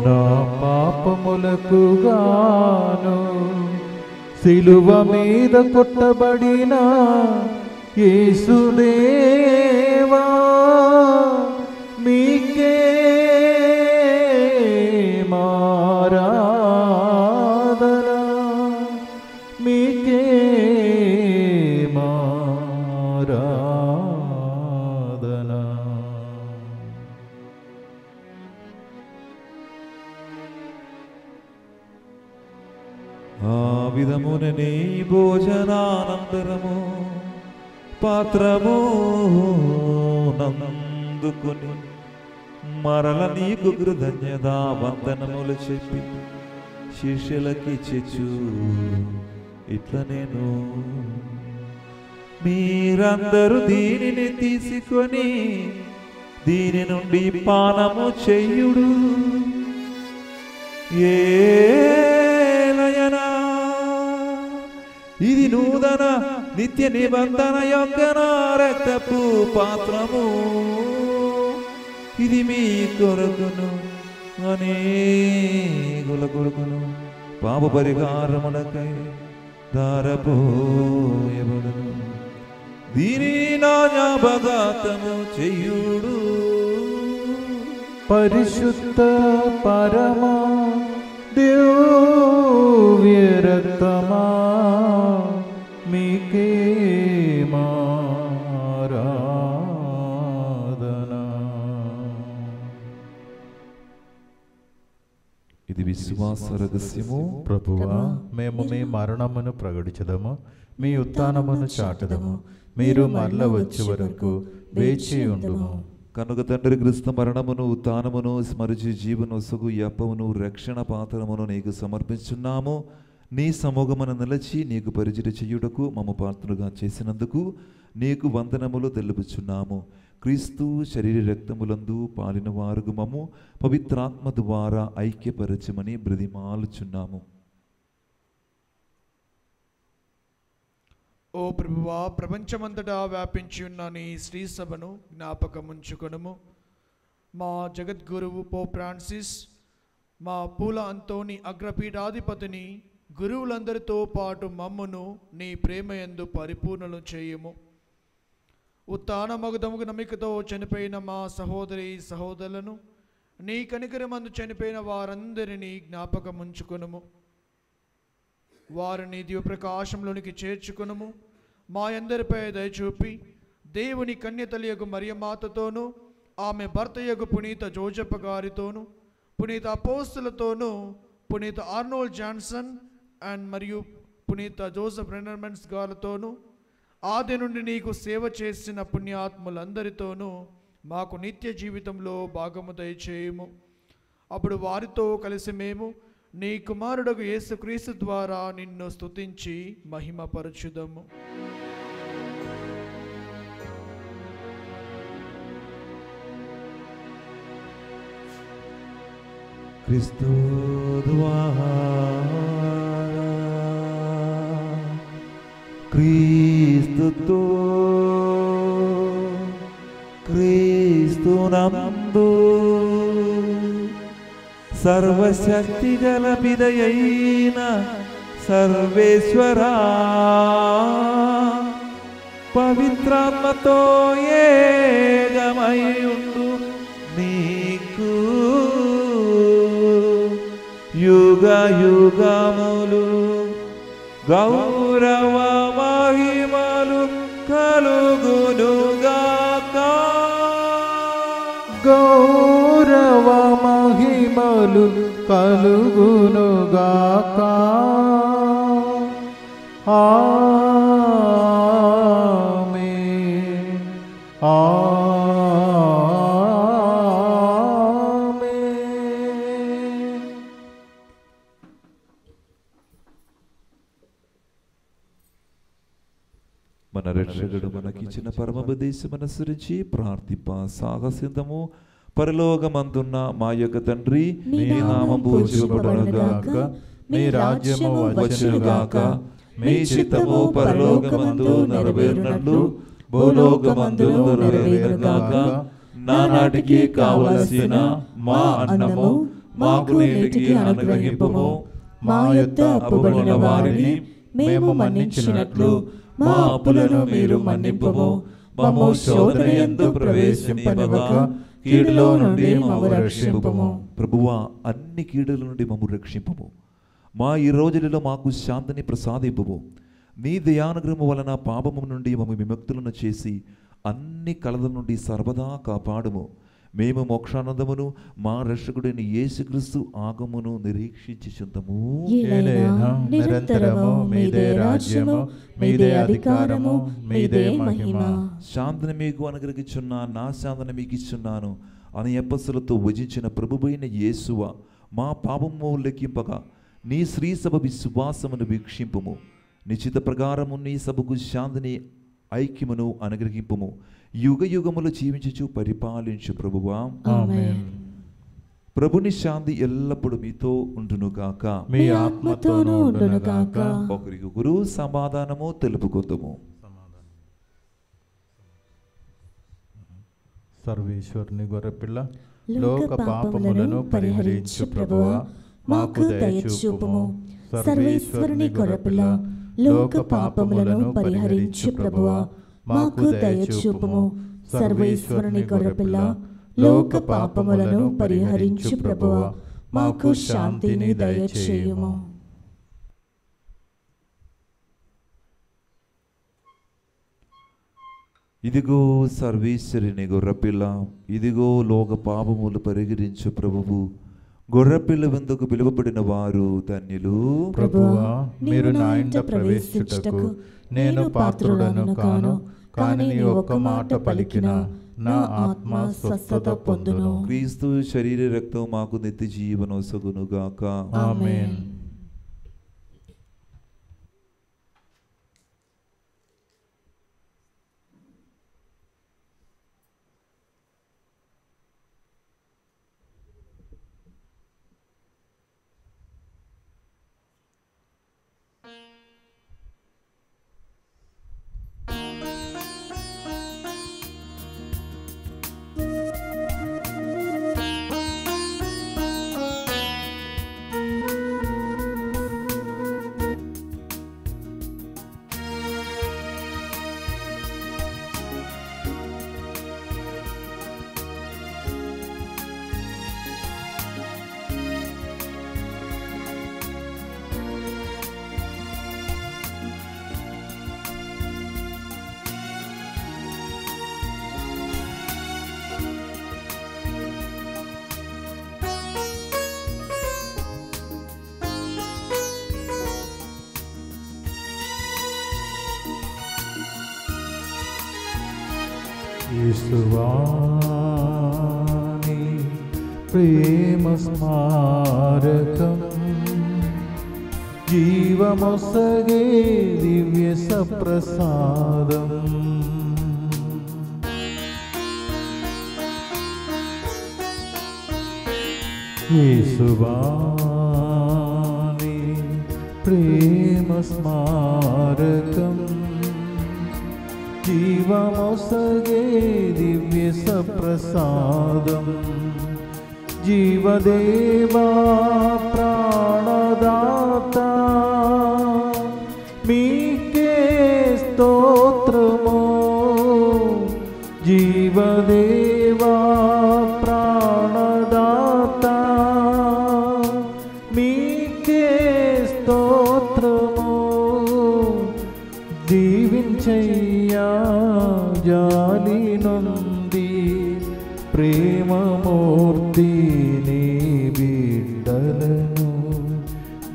నా పాపములకు గాను సిలువ మీద కొట్టబడిన యేసుదేవా, మీకే మారాధన, మీకే మారాధన. ఆ విధముననే భోజనానంతరము పాత్రము నందుకొని మరల నీకు కృతజ్ఞతా వందనములు చెప్పి శిష్యులకిచ్చిచ్చు ఇట్లనేను, మీరందరూ దీనిని తీసుకొని దీని నుండి పానము చెయ్యుడు. ఏలయనా, ఇది నూతన నిత్య నిబంధన యొక్క నా రక్తపు పాత్రము. ఇది మీ కొరకును అనేకుల కొరకును పాప పరిహారమునకై ధారపోయబడును. దీనిని నా జ్ఞాపకార్థము చెయ్యుడు. పరిశుద్ధ పరమా దివ్య రక్తమా, మీకే మారాధన. ఇది విశ్వాస రహస్యము. ప్రభువా, మేము మీ మరణమును ప్రకటించదము, మీ ఉత్థానమును చాటదము. మీరు మరల వచ్చే వరకు వేచి ఉండుము. కనుక తండ్రి, క్రీస్తు మరణమును ఉత్థానమును స్మరించి జీవనొసగు ఈ అప్పమును రక్షణ పాత్రమును నీకు సమర్పించున్నాము. నీ సమూహమున నిలిచి నీకు పరిచయ చేయుటకు మమ్మ పాత్రులుగా చేసినందుకు నీకు వందనములు తెలుపుచున్నాము. క్రీస్తు శరీర రక్తములందు పాలిన వారు మమ్ము పవిత్రాత్మ ద్వారా ఐక్యపరచమని బ్రతిమాలుచున్నాము. ఓ ప్రభువా, ప్రపంచమంతటా వ్యాపించి ఉన్న నీ శ్రీ సభను జ్ఞాపకముంచుకొనుము. మా జగద్గురువు పోప్ ఫ్రాన్సిస్, మా పూల అంతోని అగ్రపీఠాధిపతిని, గురువులందరితో పాటు మమ్మును నీ ప్రేమయందు పరిపూర్ణలు చేయుము. ఉత్థానమగుదముగు నమ్మికతో చనిపోయిన మా సహోదరి సహోదరులను, నీ కనికరమందు చనిపోయిన వారందరినీ జ్ఞాపకముంచుకొనుము. వారిని దివ్యప్రకాశంలోనికి చేర్చుకొనుము. మా అందరిపై దయచూపి దేవుని కన్యతలియగు మరియమాతతోనూ, ఆమె భర్తయగు పునీత జోజప్ప గారితోనూ, పునీత అపోస్తులతోనూ, పునీత ఆర్నోల్డ్ జాన్సన్ అండ్ మరియు పునీత జోసెఫ్ రెనర్మెన్స్ గారితోనూ, ఆది నుండి నీకు సేవ చేసిన పుణ్యాత్ములందరితోనూ మాకు నిత్య జీవితంలో భాగము దయచేయము. అప్పుడు వారితో కలిసి మేము నీ కుమారుడగు యేసుక్రీస్తు ద్వారా నిన్ను స్తుతించి మహిమపరచుదము. క్రీస్తు ద్వారా క్రీస్తుతో క్రీస్తునందు సర్వశక్తి గల పిదయైన సర్వేశ్వరా పవిత్రాత్మతో ఏకమై ఉండు నీకు యుగ యుగములు గౌరవ మహిమలు కలుగునుగాక. గౌరవ మహిమలు కలుగునుగాక. ఆమేన్. ఆమేన్. మన రక్షకుడు మనకిచ్చిన పరమోపదేశం అనుసరించి ప్రార్థింప సాహసిద్దము. పరలోకమందున్న మా యొక్క తండ్రి, నీ నామం పూజింపబడునుగాక, నీ రాజ్యము వచ్చునుగాక, మీ చిత్తము పరలోకమందు నెరవేరునట్లు భూలోకమందు నెరవేరుగాక. నానాటికి కావలసిన మా అన్నము మాకు నేటికి అనుగ్రహింపుము. మా యొద్ద అప్పుబడిన వారిని మేము మన్నించినట్లు మా అప్పులను మీరు మన్నింపుము. మమ్ము శోధన యందు ప్రవేశింపనివ్వక కీడులో నుండి మమ్ము రక్షింపుము. ప్రభువా, అన్ని కీడుల నుండి మమ్ము రక్షింపుము. మా ఈ రోజులలో మాకు శాంతిని ప్రసాదింపుము. నీ దయానుగ్రహము వలన పాపము నుండి మమ్ము విముక్తులను చేసి అన్ని కలల నుండి సర్వదా కాపాడుము. మేము మోక్షానందమును మా రక్షకుడైన యేసుక్రీస్తు ఆగమును నిరీక్షించుచుందము. ఏలైనా నిరంతరము మీదే రాజ్యము, మీదే అధికారము, మీదే మహిమ. శాంతిని మీకు అనుగ్రహించున్నా, నా శాంతిని మీకు ఇస్తున్నాను అని అపొస్తలులతో వచించిన ప్రభువైన యేసువ, మా పాపము లెక్కింపగా నీ శ్రీ సభ విశ్వాసమును వీక్షింపుము. నిశ్చిత ప్రకారము నీ సభకు శాంతిని ఐక్యమును అనుగ్రహింపుము. యుగ యుగములు జీవించుచు పరిపాలించు ప్రభువా. ఆమేన్. ప్రభుని శాంతి ఎల్లప్పుడూ మీతో ఉండునుగాక, మీ ఆత్మతోనూ ఉండునుగాక. ఒకరికొకరు సమాధానము తెలుపుకొందుము. సర్వేశ్వరుని గొర్రెపిల్ల, లోక పాపములను పరిహరించు ప్రభువా, మాకు దయచూపుము. సర్వేశ్వరుని గొర్రెపిల్ల, లోక పాపములను పరిహరించు ప్రభువా, మాకు దయచూపుము. సర్వేశ్వరుని గొర్రెపిల్ల, లోక పాపములను పరిహరించు ప్రభువా, మాకు శాంతిని దయచేయుము. ఇదిగో సర్వేశ్వరుని గొర్రెపిల్ల, ఇదిగో లోక పాపములు పరిహరించు ప్రభువు. గొర్రెపిల్ల విందుకు పిలువబడిన వారు ధన్యులు. ప్రభువా, మీరు నా ఇంట ప్రవేశించుటకు నేను పాత్రుడను కాను, కానీ నీ ఒక్క మాట పలికిన నా ఆత్మ స్వస్థత పొందును. క్రీస్తు శరీర రక్తం మాకు నిత్య జీవనొసగునుగాక. ఆమేన్. యేసువాని ప్రేమ స్మారకం, జీవమొసగే దివ్య సప్రసాదం. యేసువాని ప్రేమ స్మారకం జీవమొసగే దివ్య సప్రసాదం జీవదేవా ప్రాణదాత మీకే స్తోత్రము జీవదేవా ప్రాణదాత మీకే స్తోత్రము దీవించయ్యా జాలి నుండి ప్రేమమూర్తి నీ బిడ్డలను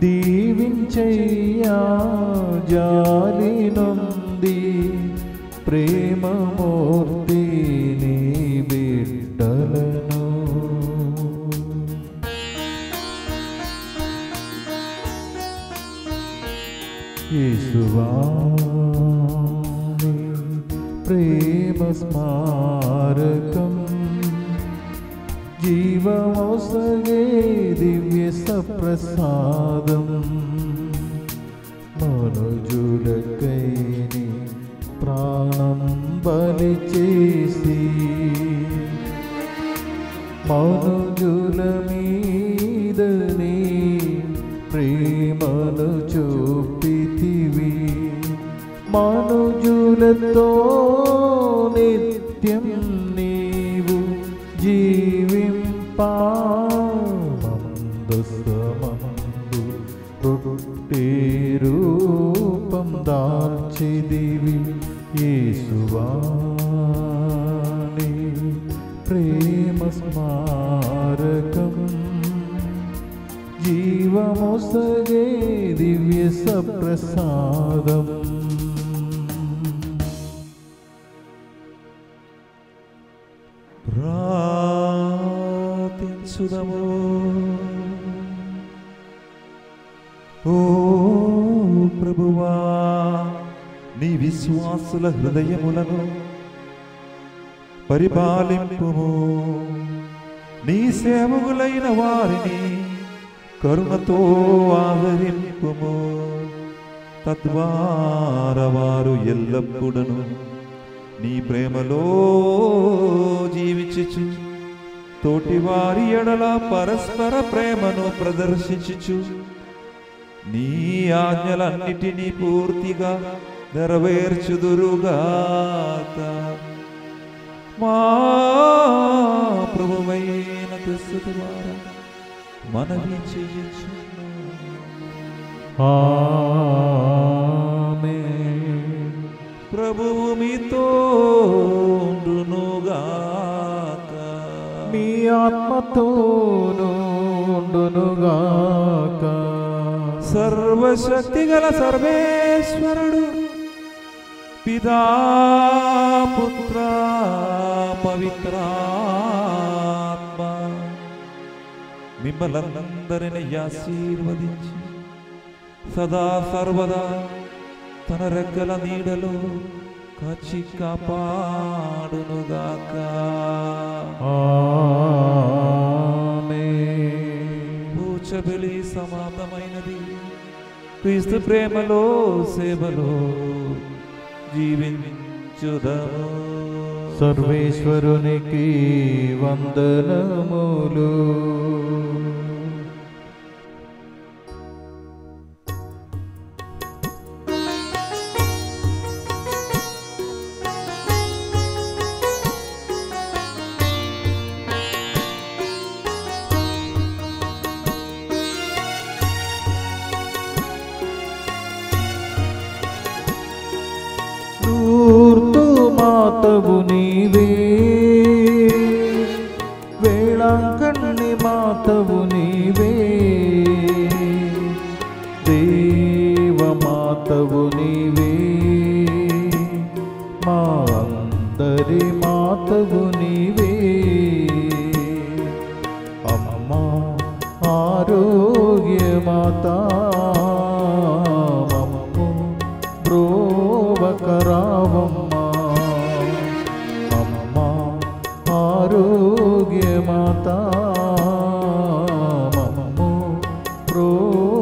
దీవించయ్యా జాలి నుండి ప్రేమమూర్తి నీ బిడ్డలను యేసువాని ప్రేమ స్మారకం జీవమొసగే దివ్య సప్రసాదం మనుజులకైని ప్రాణం బలి చేసి మనుజుల మీదనే ప్రేమను చూపితివి మనుజులతో నిత్యం నీవు జీవింపా మందసమందు రొట్టె రూపం దాల్చిదివి యేసువాని ప్రేమ స్మారకం జీవమొసగే దివ్య సప్రసాదం ప్రార్థించుదము. ఓ ప్రభువా, నీ విశ్వాసుల హృదయములను పరిపాలింపుము. నీ సేవకులైన వారిని కరుణతో ఆదరింపుము. తద్వారా వారు ఎల్లప్పుడూ నీ ప్రేమలో జీవించుచు తోటి వారి ఎడల పరస్పర ప్రేమను ప్రదర్శించుచు నీ ఆజ్ఞలన్నిటినీ పూర్తిగా నెరవేర్చుదురుగాక. మా ప్రభువైన క్రీస్తు ద్వారా మనవి చేయొచ్చు. ఆమేన్. ప్రభువు మీతో ఉండునుగాక. మీ ఆత్మతోను ఉండునుగాక. సర్వశక్తి గల సర్వేశ్వరుడు పితా పుత్ర పవిత్రాత్మ మిమ్మల్నందరిని ఆశీర్వదించి సదా సర్వదా తన రెక్కల నీడలో కాచి కాపాడునుగాక. ఆమేన్. పూచబలి సమాప్తమైనది. క్రీస్తు ప్రేమలో సేవలో జీవించుదము. సర్వేశ్వరునికి వందనములు. మాతవు నీవే, వేళాంకణి మాతవు నీవే, దేవ మాతవు నీవే, మా అందరి మాతవు నీవే. అమ్మా ఆరోగ్య మాత మమ్ము బ్రోవకరావమ్మ. ఆరోగ్య మాత ఓ